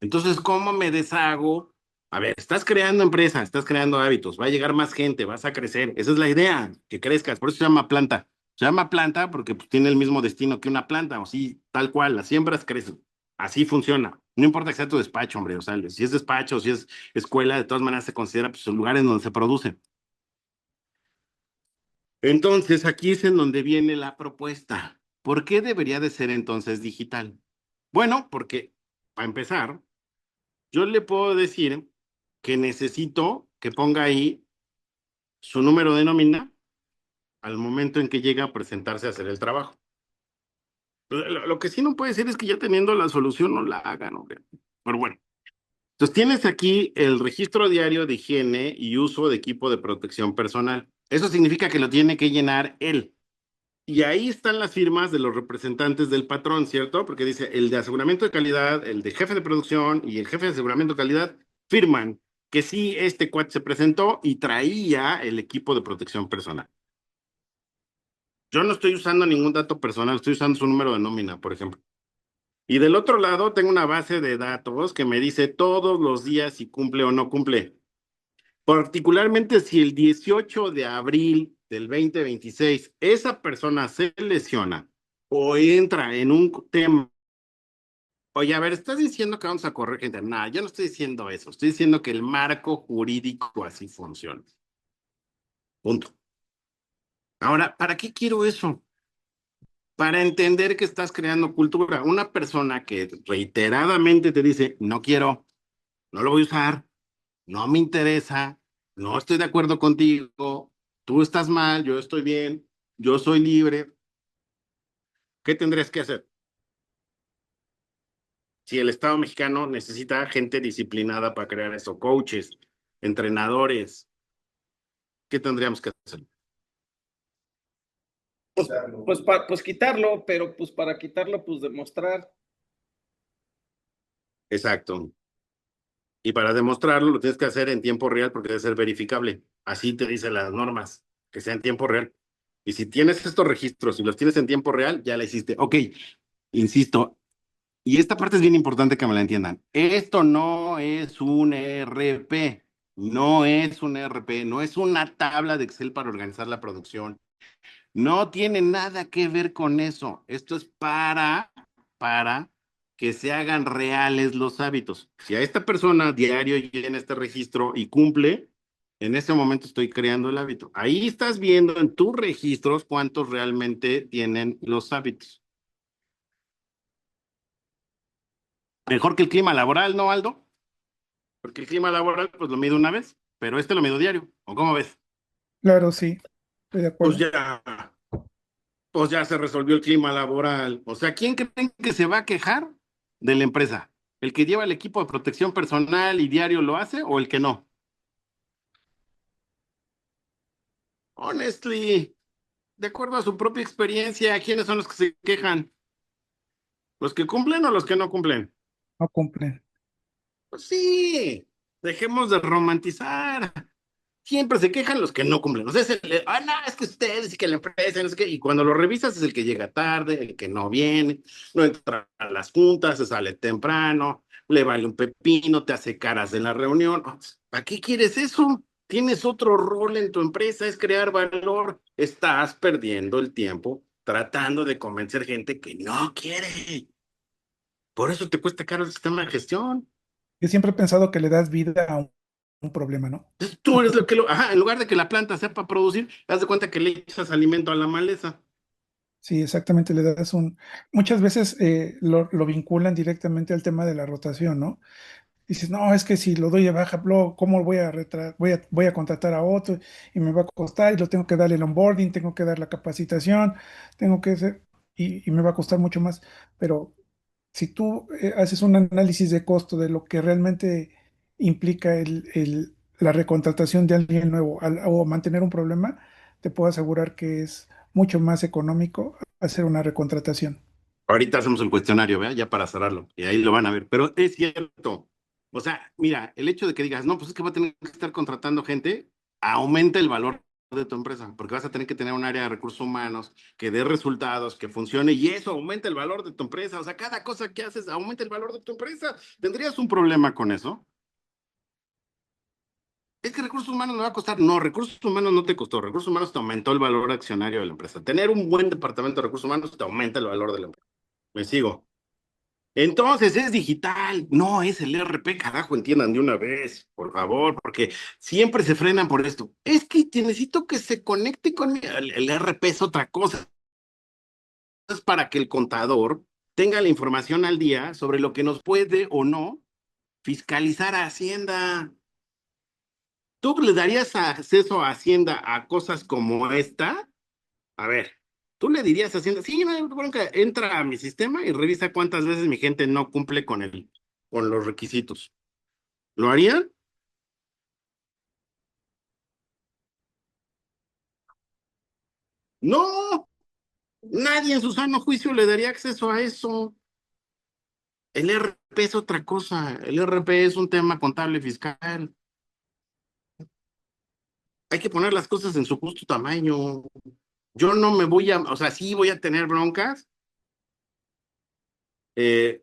Entonces, ¿cómo me deshago? A ver, estás creando empresa, estás creando hábitos, va a llegar más gente, vas a crecer. Esa es la idea, que crezcas. Por eso se llama planta. Se llama planta porque pues, tiene el mismo destino que una planta, o sí, tal cual, las siembras crecen. Así funciona. No importa que sea tu despacho, hombre, o sea, si es despacho, si es escuela, de todas maneras se considera pues, lugares donde se produce. Entonces, aquí es en donde viene la propuesta. ¿Por qué debería de ser entonces digital? Bueno, porque, para empezar, yo le puedo decir que necesito que ponga ahí su número de nómina al momento en que llega a presentarse a hacer el trabajo. Lo que sí no puede ser es que ya teniendo la solución no la hagan, hombre. Pero bueno, entonces tienes aquí el registro diario de higiene y uso de equipo de protección personal. Eso significa que lo tiene que llenar él. Y ahí están las firmas de los representantes del patrón, ¿cierto? Porque dice el de aseguramiento de calidad, el de jefe de producción y el jefe de aseguramiento de calidad firman que sí, este cuate se presentó y traía el equipo de protección personal. Yo no estoy usando ningún dato personal, estoy usando su número de nómina, por ejemplo. Y del otro lado tengo una base de datos que me dice todos los días si cumple o no cumple. Particularmente si el 18 de abril del 2026 esa persona se lesiona o entra en un tema. Oye, a ver, estás diciendo que vamos a correr gente. No, yo no estoy diciendo eso. Estoy diciendo que el marco jurídico así funciona. Punto. Ahora, ¿para qué quiero eso? Para entender que estás creando cultura. Una persona que reiteradamente te dice, no quiero, no lo voy a usar, no me interesa, no estoy de acuerdo contigo, tú estás mal, yo estoy bien, yo soy libre. ¿Qué tendrías que hacer? Si el Estado mexicano necesita gente disciplinada para crear eso, coaches, entrenadores, ¿qué tendríamos que hacer? Pues quitarlo, pero pues para quitarlo, pues demostrar. Exacto. Y para demostrarlo lo tienes que hacer en tiempo real porque debe ser verificable. Así te dicen las normas, que sea en tiempo real. Y si tienes estos registros y los tienes en tiempo real, ya la hiciste. Ok, insisto, y esta parte es bien importante que me la entiendan. Esto no es un ERP, no es un ERP, no es una tabla de Excel para organizar la producción. No tiene nada que ver con eso. Esto es para que se hagan reales los hábitos. Si a esta persona diario llena este registro y cumple, en ese momento estoy creando el hábito. Ahí estás viendo en tus registros cuántos realmente tienen los hábitos. Mejor que el clima laboral, ¿no, Aldo? Porque el clima laboral, pues lo mido una vez, pero este lo mido diario. ¿O cómo ves? Claro, sí, estoy de Pues acuerdo. ya, pues ya se resolvió el clima laboral. O sea, ¿quién creen que se va a quejar de la empresa? ¿El que lleva el equipo de protección personal y diario lo hace o el que no? Honestly, de acuerdo a su propia experiencia, ¿quiénes son los que se quejan? ¿Los que cumplen o los que no cumplen? No cumplen. Pues sí, dejemos de romantizar. Siempre se quejan los que no cumplen. O sea, no, es que ustedes y que la empresa, no sé qué. Y cuando lo revisas es el que llega tarde, el que no viene, no entra a las juntas, se sale temprano, le vale un pepino, te hace caras en la reunión. ¿Para qué quieres eso? Tienes otro rol en tu empresa, es crear valor. Estás perdiendo el tiempo tratando de convencer gente que no quiere. Por eso te cuesta caro el sistema de gestión. Yo siempre he pensado que le das vida a un problema, ¿no? Entonces, tú eres lo que ajá, en lugar de que la planta sepa producir, haz de cuenta que le echas alimento a la maleza. Sí, exactamente, le das un... Muchas veces lo vinculan directamente al tema de la rotación, ¿no? Dices, no, es que si lo doy de baja, luego, ¿cómo voy a contratar a otro y me va a costar y lo tengo que dar el onboarding, tengo que dar la capacitación, tengo que hacer, y me va a costar mucho más. Pero si tú haces un análisis de costo de lo que realmente implica la recontratación de alguien nuevo o mantener un problema, te puedo asegurar que es mucho más económico hacer una recontratación. Ahorita hacemos el cuestionario, ¿vea? Ya para cerrarlo, y ahí lo van a ver. Pero es cierto. O sea, mira, el hecho de que digas, no, pues es que va a tener que estar contratando gente, aumenta el valor de tu empresa, porque vas a tener que tener un área de recursos humanos que dé resultados, que funcione, y eso aumenta el valor de tu empresa. O sea, cada cosa que haces aumenta el valor de tu empresa. ¿Tendrías un problema con eso? Es que recursos humanos me va a costar. No, recursos humanos no te costó. Recursos humanos te aumentó el valor accionario de la empresa. Tener un buen departamento de recursos humanos te aumenta el valor de la empresa. Me sigo. Entonces es digital, no es el ERP, carajo, entiendan de una vez, por favor, porque siempre se frenan por esto. Es que te necesito que se conecte con el ERP es otra cosa. Es para que el contador tenga la información al día sobre lo que nos puede o no fiscalizar a Hacienda. ¿Tú le darías acceso a Hacienda a cosas como esta? A ver, tú le dirías a Hacienda, sí, no hay bronca, entra a mi sistema y revisa cuántas veces mi gente no cumple con los requisitos. ¿Lo harían? No, nadie en su sano juicio le daría acceso a eso. El RP es otra cosa, el RP es un tema contable fiscal. Hay que poner las cosas en su justo tamaño. Yo no me voy a, o sea, sí voy a tener broncas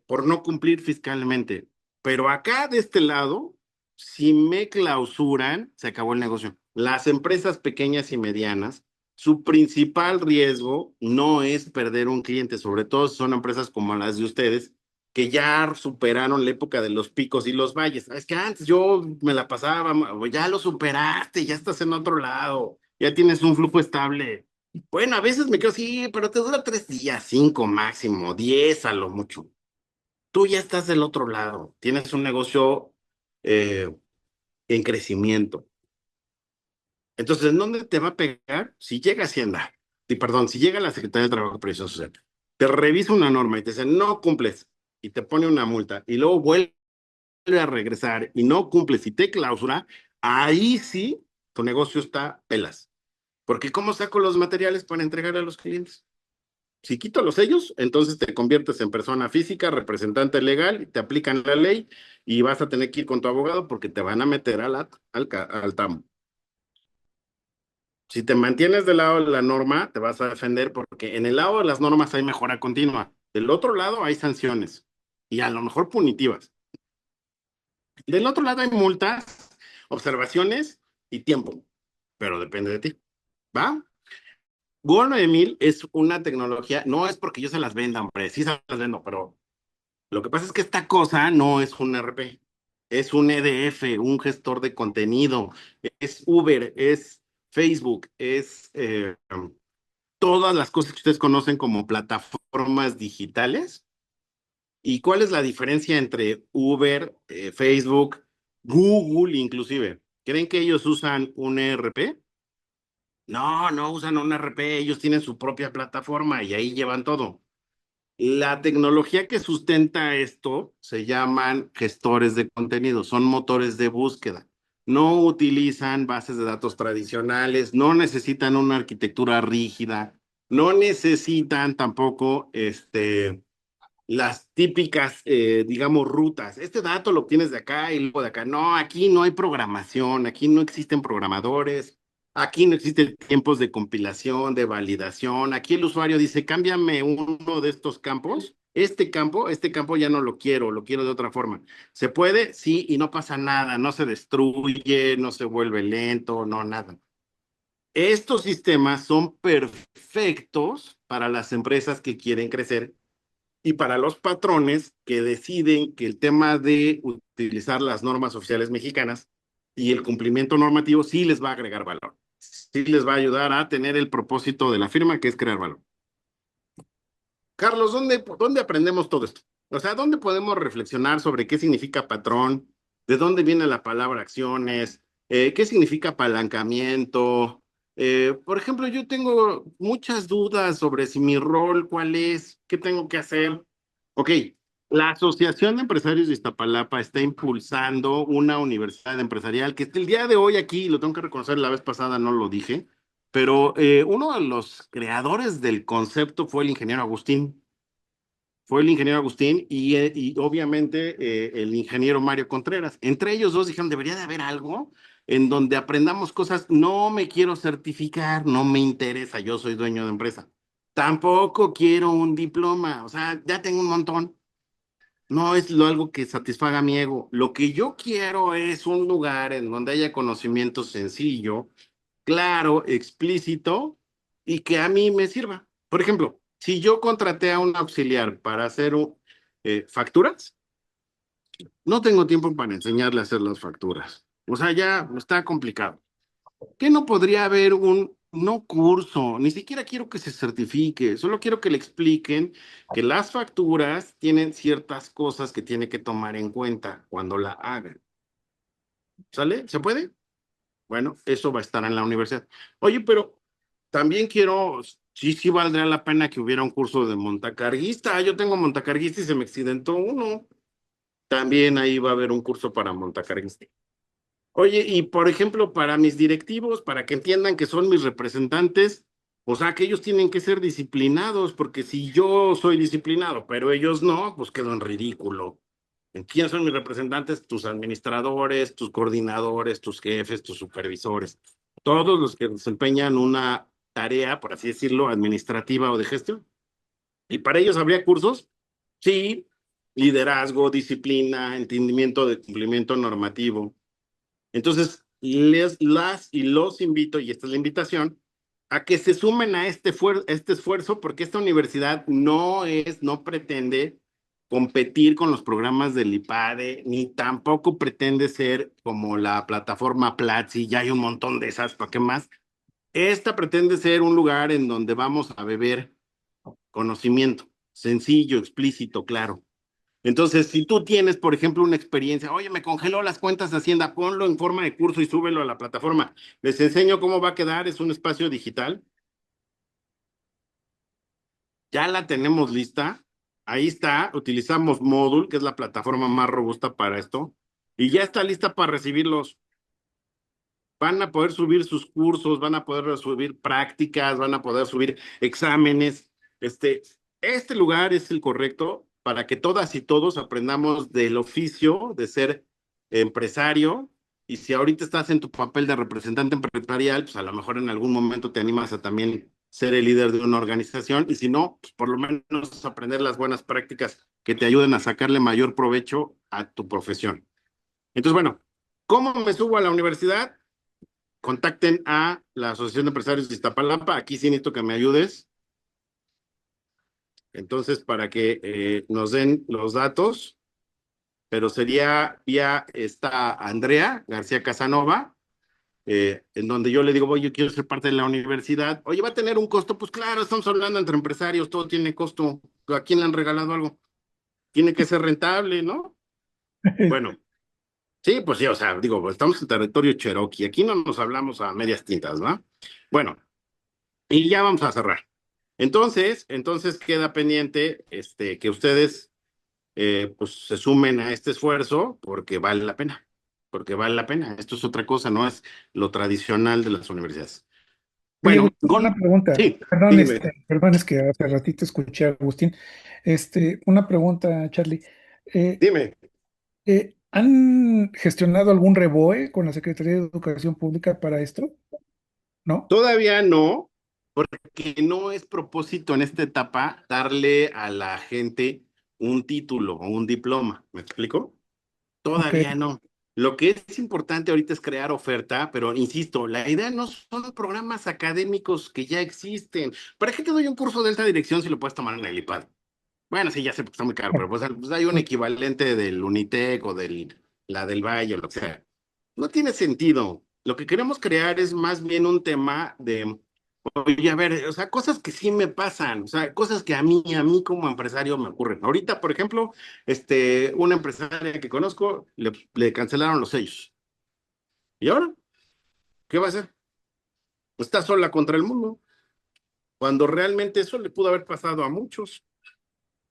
por no cumplir fiscalmente, pero acá de este lado, si me clausuran, se acabó el negocio. Las empresas pequeñas y medianas, su principal riesgo no es perder un cliente, sobre todo si son empresas como las de ustedes, que ya superaron la época de los picos y los valles. Es que antes yo me la pasaba, ya lo superaste, ya estás en otro lado, ya tienes un flujo estable. Bueno, a veces me quedo así, pero te dura 3 días, 5 máximo, 10 a lo mucho. Tú ya estás del otro lado, tienes un negocio eh, en crecimiento. Entonces, ¿en dónde te va a pegar? Si llega Hacienda, perdón, si llega la Secretaría de Trabajo y Previsión Social, te revisa una norma y te dice, no cumples, y te pone una multa, y luego vuelve a regresar y no cumples y te clausura, ahí sí tu negocio está pelas. Porque ¿cómo saco los materiales para entregar a los clientes? Si quito los sellos, entonces te conviertes en persona física, representante legal, y te aplican la ley y vas a tener que ir con tu abogado porque te van a meter al TAM. Si te mantienes del lado de la norma, te vas a defender porque en el lado de las normas hay mejora continua. Del otro lado hay sanciones y a lo mejor punitivas. Del otro lado hay multas, observaciones y tiempo, pero depende de ti. ¿Va? Google 9000 es una tecnología, no es porque yo se las venda, hombre, sí se las vendo, pero lo que pasa es que esta cosa no es un RP, es un EDF, un gestor de contenido, es Uber, es Facebook, es todas las cosas que ustedes conocen como plataformas digitales. ¿Y cuál es la diferencia entre Uber, Facebook, Google inclusive? ¿Creen que ellos usan un ERP? No, no usan un ERP, ellos tienen su propia plataforma y ahí llevan todo. La tecnología que sustenta esto se llaman gestores de contenido, son motores de búsqueda. No utilizan bases de datos tradicionales, no necesitan una arquitectura rígida, no necesitan tampoco las típicas, digamos, rutas. Este dato lo obtienes de acá y luego de acá. No, aquí no hay programación, aquí no existen programadores, aquí no existen tiempos de compilación, de validación. Aquí el usuario dice, cámbiame uno de estos campos. Este campo ya no lo quiero de otra forma. ¿Se puede? Sí, y no pasa nada, no se destruye, no se vuelve lento, no nada. Estos sistemas son perfectos para las empresas que quieren crecer y para los patrones que deciden que el tema de utilizar las normas oficiales mexicanas y el cumplimiento normativo sí les va a agregar valor, sí les va a ayudar a tener el propósito de la firma, que es crear valor. Carlos, ¿dónde aprendemos todo esto? O sea, ¿dónde podemos reflexionar sobre qué significa patrón? ¿De dónde viene la palabra acciones? ¿Qué significa apalancamiento? Por ejemplo, yo tengo muchas dudas sobre si mi rol, cuál es, qué tengo que hacer. Ok, la Asociación de Empresarios de Iztapalapa está impulsando una universidad empresarial que el día de hoy aquí, lo tengo que reconocer, la vez pasada no lo dije, pero uno de los creadores del concepto fue el ingeniero Agustín. Fue el ingeniero Agustín y obviamente el ingeniero Mario Contreras. Entre ellos dos dijeron, debería de haber algo en donde aprendamos cosas. No me quiero certificar, no me interesa, yo soy dueño de empresa. Tampoco quiero un diploma, o sea, ya tengo un montón. No es algo que satisfaga mi ego. Lo que yo quiero es un lugar en donde haya conocimiento sencillo, claro, explícito y que a mí me sirva. Por ejemplo, si yo contraté a un auxiliar para hacer facturas, no tengo tiempo para enseñarle a hacer las facturas. O sea, ya está complicado. ¿Qué no podría haber no curso? Ni siquiera quiero que se certifique, solo quiero que le expliquen que las facturas tienen ciertas cosas que tiene que tomar en cuenta cuando la hagan. ¿Sale? ¿Se puede? Bueno, eso va a estar en la universidad. Oye, pero también quiero, sí valdría la pena que hubiera un curso de montacarguista. Yo tengo montacarguista y se me accidentó uno. También ahí va a haber un curso para montacarguista. Oye, y por ejemplo, para mis directivos, para que entiendan que son mis representantes, o sea, que ellos tienen que ser disciplinados, porque si yo soy disciplinado, pero ellos no, pues quedo en ridículo. ¿Quiénes son mis representantes? Tus administradores, tus coordinadores, tus jefes, tus supervisores, todos los que desempeñan una tarea, por así decirlo, administrativa o de gestión. Y para ellos habría cursos, sí, liderazgo, disciplina, entendimiento de cumplimiento normativo. Entonces, las y los invito, y esta es la invitación, a que se sumen a este esfuerzo, porque esta universidad no pretende competir con los programas del IPADE, ni tampoco pretende ser como la plataforma Platzi, ya hay un montón de esas, ¿para qué más? Esta pretende ser un lugar en donde vamos a beber conocimiento, sencillo, explícito, claro. Entonces, si tú tienes, por ejemplo, una experiencia, oye, me congeló las cuentas de Hacienda, ponlo en forma de curso y súbelo a la plataforma. Les enseño cómo va a quedar, es un espacio digital. Ya la tenemos lista. Ahí está, utilizamos Moodle, que es la plataforma más robusta para esto, y ya está lista para recibirlos. Van a poder subir sus cursos, van a poder subir prácticas, van a poder subir exámenes. Este lugar es el correcto para que todas y todos aprendamos del oficio de ser empresario. Y si ahorita estás en tu papel de representante empresarial, pues a lo mejor en algún momento te animas a también ser el líder de una organización. Y si no, pues por lo menos aprender las buenas prácticas que te ayuden a sacarle mayor provecho a tu profesión. Entonces, bueno, ¿cómo me subo a la universidad? Contacten a la Asociación de Empresarios de Iztapalapa. Aquí sí necesito que me ayudes. Entonces, para que nos den los datos, pero sería vía esta Andrea García Casanova, en donde yo le digo, oye, yo quiero ser parte de la universidad. Oye, ¿va a tener un costo? Pues claro, estamos hablando entre empresarios, todo tiene costo. ¿A quién le han regalado algo? Tiene que ser rentable, ¿no? Bueno, sí, pues sí, o sea, digo, estamos en territorio cherokee, aquí no nos hablamos a medias tintas, ¿va? Bueno, y ya vamos a cerrar. Entonces queda pendiente que ustedes pues se sumen a este esfuerzo porque vale la pena, porque vale la pena. Esto es otra cosa, no es lo tradicional de las universidades. Oye, Bueno, Agustín, una pregunta. sí, Perdón, dime, perdón, es que hace ratito escuché a Agustín. Una pregunta, Charlie. Eh, dime. ¿Han gestionado algún REBOE con la Secretaría de Educación Pública para esto? ¿No? Todavía no, porque no es propósito en esta etapa darle a la gente un título o un diploma. ¿Me explico? Ok. Todavía no. Lo que es importante ahorita es crear oferta, pero insisto, la idea no son programas académicos que ya existen. ¿Para qué te doy un curso de alta dirección si lo puedes tomar en el iPad? Bueno, sí, ya sé que está muy caro, pero pues hay un equivalente del Unitec o la del Valle o lo que sea. No tiene sentido. Lo que queremos crear es más bien un tema de, oye, a ver, o sea, cosas que sí me pasan, o sea, cosas que a mí como empresario me ocurren. Ahorita, por ejemplo, una empresaria que conozco le cancelaron los sellos. ¿Y ahora? ¿Qué va a hacer? Está sola contra el mundo, cuando realmente eso le pudo haber pasado a muchos,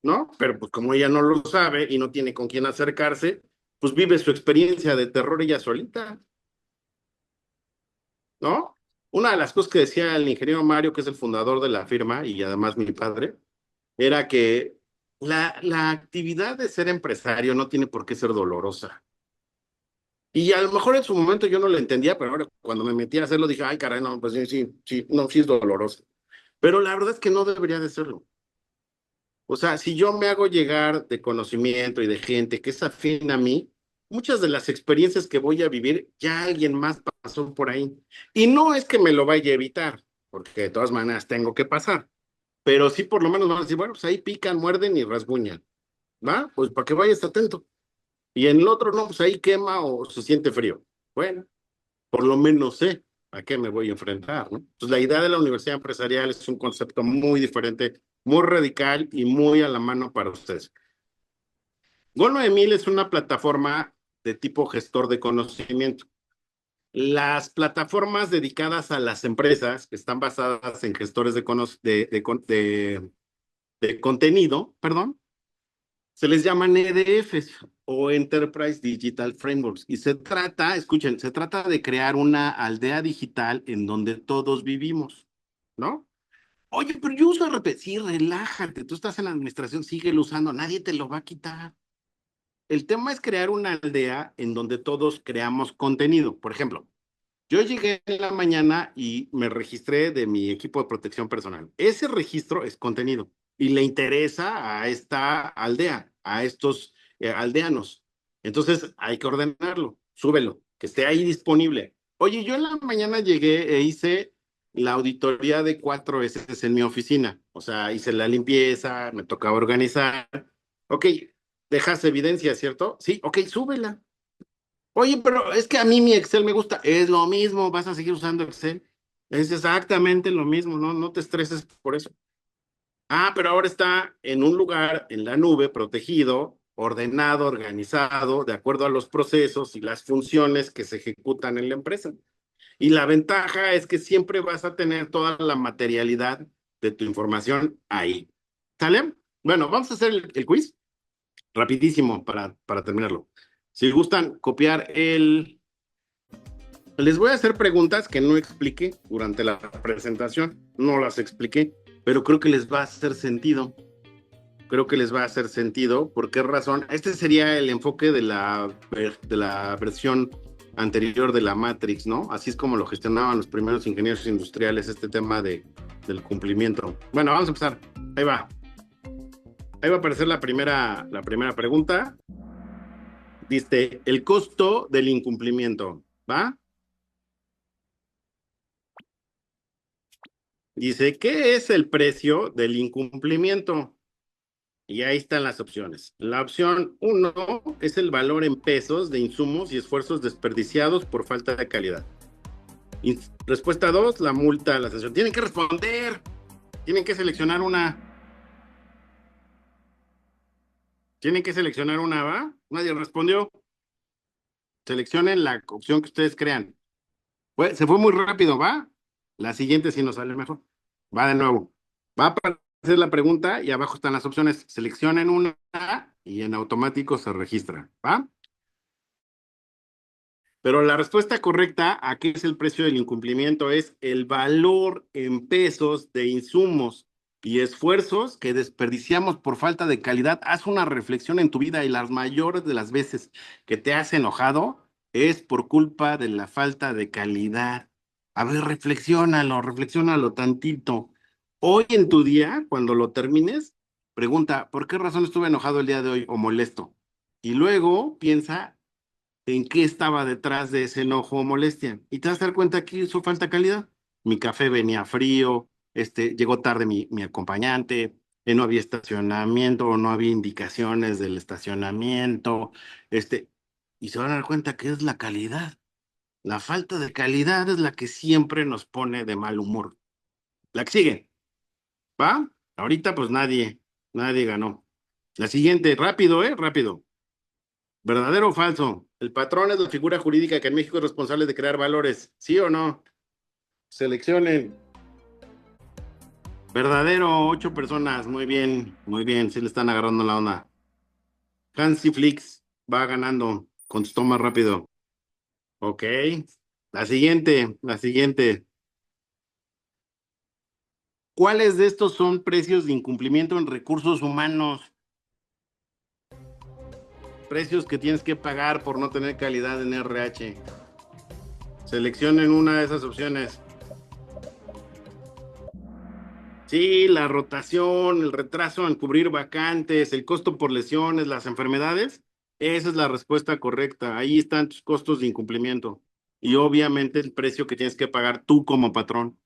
¿no? Pero pues como ella no lo sabe y no tiene con quién acercarse, pues vive su experiencia de terror ella solita, ¿no? Una de las cosas que decía el ingeniero Mario, que es el fundador de la firma y además mi padre, era que la actividad de ser empresario no tiene por qué ser dolorosa. Y a lo mejor en su momento yo no lo entendía, pero ahora cuando me metí a hacerlo dije, ay, caray, no, pues sí, sí, sí, no, sí es doloroso. Pero la verdad es que no debería de serlo. O sea, si yo me hago llegar de conocimiento y de gente que es afín a mí, muchas de las experiencias que voy a vivir, ya alguien más pasó por ahí. Y no es que me lo vaya a evitar, porque de todas maneras tengo que pasar. Pero sí por lo menos van a decir, bueno, pues ahí pican, muerden y rasguñan, ¿va? Pues para que vayas atento. Y en el otro, no, pues ahí quema o se siente frío. Bueno, por lo menos sé a qué me voy a enfrentar, ¿no? Entonces, la idea de la universidad empresarial es un concepto muy diferente, muy radical y muy a la mano para ustedes. Gol 9000 es una plataforma de tipo gestor de conocimiento. Las plataformas dedicadas a las empresas que están basadas en gestores de contenido, perdón, se les llaman EDFs o Enterprise Digital Frameworks. Y se trata, escuchen, se trata de crear una aldea digital en donde todos vivimos, ¿no? Oye, pero yo uso RP. Sí, relájate, tú estás en la administración, síguelo usando, nadie te lo va a quitar. El tema es crear una aldea en donde todos creamos contenido. Por ejemplo, Yo llegué en la mañana y me registré de mi equipo de protección personal. Ese registro es contenido y le interesa a esta aldea, a estos aldeanos. Entonces hay que ordenarlo, súbelo, que esté ahí disponible. Oye, yo en la mañana llegué e hice la auditoría de 4 veces en mi oficina. O sea, hice la limpieza, me tocaba organizar. Ok, dejas evidencia, ¿cierto? Sí, ok, súbela. Oye, pero es que a mí mi Excel me gusta. Es lo mismo, vas a seguir usando Excel. Es exactamente lo mismo, no te estreses por eso. Ah, pero ahora está en un lugar, en la nube, protegido, ordenado, organizado, de acuerdo a los procesos y las funciones que se ejecutan en la empresa. Y la ventaja es que siempre vas a tener toda la materialidad de tu información ahí. ¿Sale? Bueno, vamos a hacer el quiz rapidísimo para terminarlo. Si gustan copiar les voy a hacer preguntas que no expliqué durante la presentación. No las expliqué, pero creo que les va a hacer sentido. Creo que les va a hacer sentido. ¿Por qué razón? Este sería el enfoque de la versión anterior de la Matrix, ¿no? Así es como lo gestionaban los primeros ingenieros industriales, este tema del cumplimiento. Bueno, vamos a empezar. Ahí va. Ahí va a aparecer la primera pregunta. Dice, el costo del incumplimiento, ¿va? Dice, ¿qué es el precio del incumplimiento? Y ahí están las opciones. La opción 1 es el valor en pesos de insumos y esfuerzos desperdiciados por falta de calidad. Respuesta 2, la multa, la sanción. Tienen que responder. Tienen que seleccionar una. Tienen que seleccionar una, ¿va? Nadie respondió. Seleccionen la opción que ustedes crean. Se fue muy rápido, ¿va? La siguiente sí nos sale mejor. Va de nuevo. Va a aparecer la pregunta y abajo están las opciones. Seleccionen una y en automático se registra, ¿va? Pero la respuesta correcta a qué es el precio del incumplimiento es el valor en pesos de insumos y esfuerzos que desperdiciamos por falta de calidad. Haz una reflexión en tu vida y las mayores de las veces que te has enojado es por culpa de la falta de calidad. A ver, reflexiónalo tantito. Hoy en tu día, cuando lo termines, pregunta, ¿por qué razón estuve enojado el día de hoy o molesto? Y luego piensa en qué estaba detrás de ese enojo o molestia. Y te vas a dar cuenta que hizo falta calidad. Mi café venía frío, llegó tarde mi acompañante, no había estacionamiento, no había indicaciones del estacionamiento, y se van a dar cuenta que es la calidad. La falta de calidad es la que siempre nos pone de mal humor. La que sigue, ¿va? Ahorita pues nadie ganó. La siguiente, rápido, rápido. ¿Verdadero o falso? El patrón es la figura jurídica que en México es responsable de crear valores. ¿Sí o no? Seleccionen. Verdadero, 8 personas. Muy bien, sí le están agarrando la onda. Hansi Flix va ganando. Contestó más rápido. Ok. La siguiente. ¿Cuáles de estos son precios de incumplimiento en recursos humanos? Precios que tienes que pagar por no tener calidad en RH. Seleccionen una de esas opciones. Sí, la rotación, el retraso en cubrir vacantes, el costo por lesiones, las enfermedades, esa es la respuesta correcta. Ahí están tus costos de incumplimiento. Y obviamente el precio que tienes que pagar tú como patrón.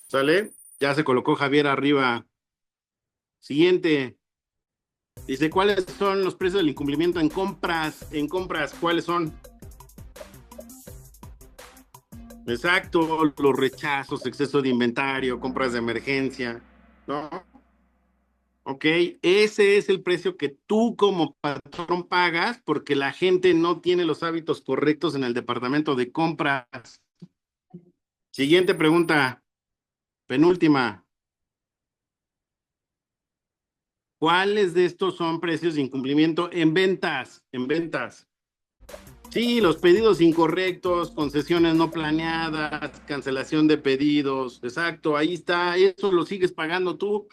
¿Sale? Ya se colocó Javier arriba. Siguiente. Dice, ¿cuáles son los precios del incumplimiento en compras? En compras, ¿cuáles son? Exacto, los rechazos, exceso de inventario, compras de emergencia, ¿no? Ok, ese es el precio que tú como patrón pagas porque la gente no tiene los hábitos correctos en el departamento de compras. Siguiente pregunta, penúltima. ¿Cuáles de estos son precios de incumplimiento en ventas? En ventas. Sí, los pedidos incorrectos, concesiones no planeadas, cancelación de pedidos, exacto, ahí está, eso lo sigues pagando tú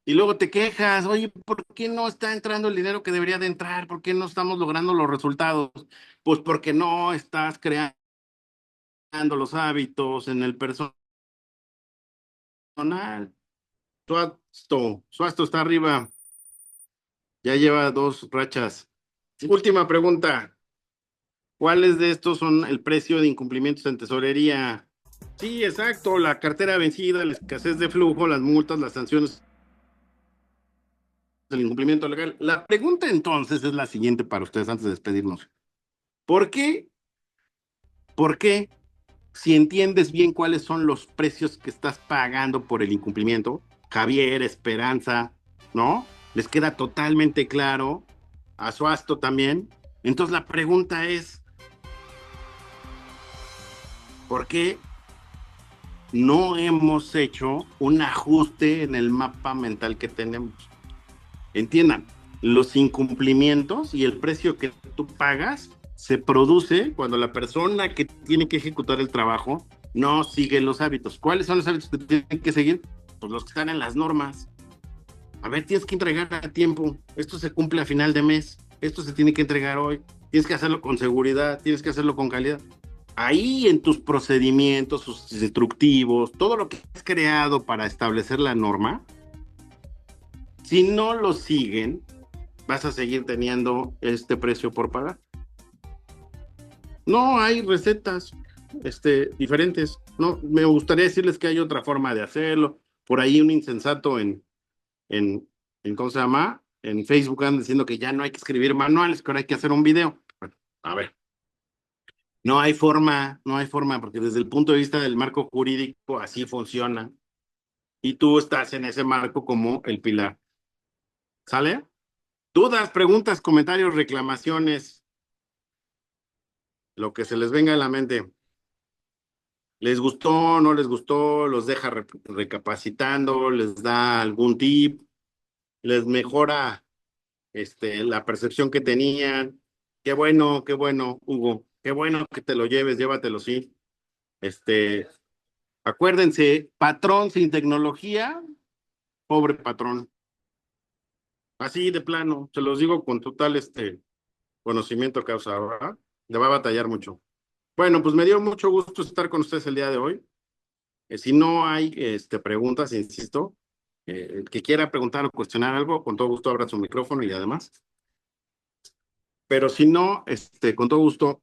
y luego te quejas, oye, ¿por qué no está entrando el dinero que debería de entrar? ¿Por qué no estamos logrando los resultados? Pues porque no estás creando los hábitos en el personal. Suasto está arriba, ya lleva 2 rachas. Última pregunta. ¿Cuáles de estos son el precio de incumplimientos en tesorería? Sí, exacto, la cartera vencida, la escasez de flujo, las multas, las sanciones, el incumplimiento legal. La pregunta entonces es la siguiente para ustedes antes de despedirnos. ¿Por qué? Si entiendes bien cuáles son los precios que estás pagando por el incumplimiento, Javier, Esperanza, ¿no? Les queda totalmente claro, a Suasto también. Entonces la pregunta es, ¿por qué no hemos hecho un ajuste en el mapa mental que tenemos? Entiendan, los incumplimientos y el precio que tú pagas se produce cuando la persona que tiene que ejecutar el trabajo no sigue los hábitos. ¿Cuáles son los hábitos que tienen que seguir? Pues los que están en las normas. A ver, tienes que entregar a tiempo. Esto se cumple a final de mes. Esto se tiene que entregar hoy. Tienes que hacerlo con seguridad. Tienes que hacerlo con calidad. Ahí en tus procedimientos, sus instructivos, todo lo que has creado para establecer la norma, si no lo siguen, vas a seguir teniendo este precio por pagar. No hay recetas diferentes. No, me gustaría decirles que hay otra forma de hacerlo. Por ahí un insensato en ¿cómo se llama? En Facebook andan diciendo que ya no hay que escribir manuales, que ahora hay que hacer un video. Bueno, a ver. No hay forma, porque desde el punto de vista del marco jurídico así funciona. Y tú estás en ese marco como el pilar. ¿Sale? Dudas, preguntas, comentarios, reclamaciones, lo que se les venga a la mente. ¿Les gustó, no les gustó? ¿Los deja recapacitando? ¿Les da algún tip? ¿Les mejora la percepción que tenían? Qué bueno, Hugo. Qué bueno que te lo lleves, llévatelo, sí. Acuérdense, patrón sin tecnología, pobre patrón. Así de plano, se los digo con total conocimiento causa, ¿verdad? Le va a batallar mucho. Bueno, pues me dio mucho gusto estar con ustedes el día de hoy. Si no hay preguntas, insisto, el que quiera preguntar o cuestionar algo, con todo gusto abra su micrófono y además. Pero si no, con todo gusto,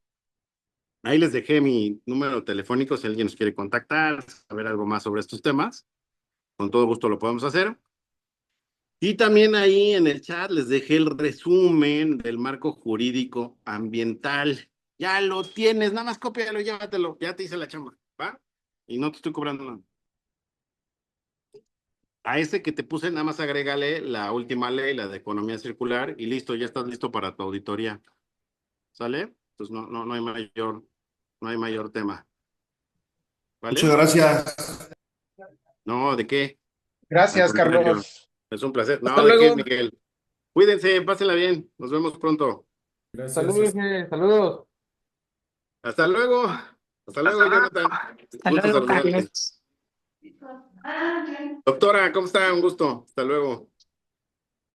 ahí les dejé mi número telefónico si alguien nos quiere contactar, saber algo más sobre estos temas. Con todo gusto lo podemos hacer. Y también ahí en el chat les dejé el resumen del marco jurídico ambiental. Ya lo tienes, nada más cópialo, llévatelo, ya te hice la chamba, ¿va? Y no te estoy cobrando nada. A ese que te puse, nada más agrégale la última ley, la de economía circular, y listo, ya estás listo para tu auditoría. ¿Sale? Pues no hay mayor tema. ¿Vale? Muchas gracias. No, ¿de qué? Gracias, Al contrario, Carlos. es un placer. Hasta No, ¿de qué, luego. Miguel? Cuídense, pásenla bien. Nos vemos pronto. Saludos, saludos. Hasta luego. Hasta luego, Jonathan. Hasta Gusto luego, saludarte. Carlos. Doctora, ¿cómo está? Un gusto. Hasta luego.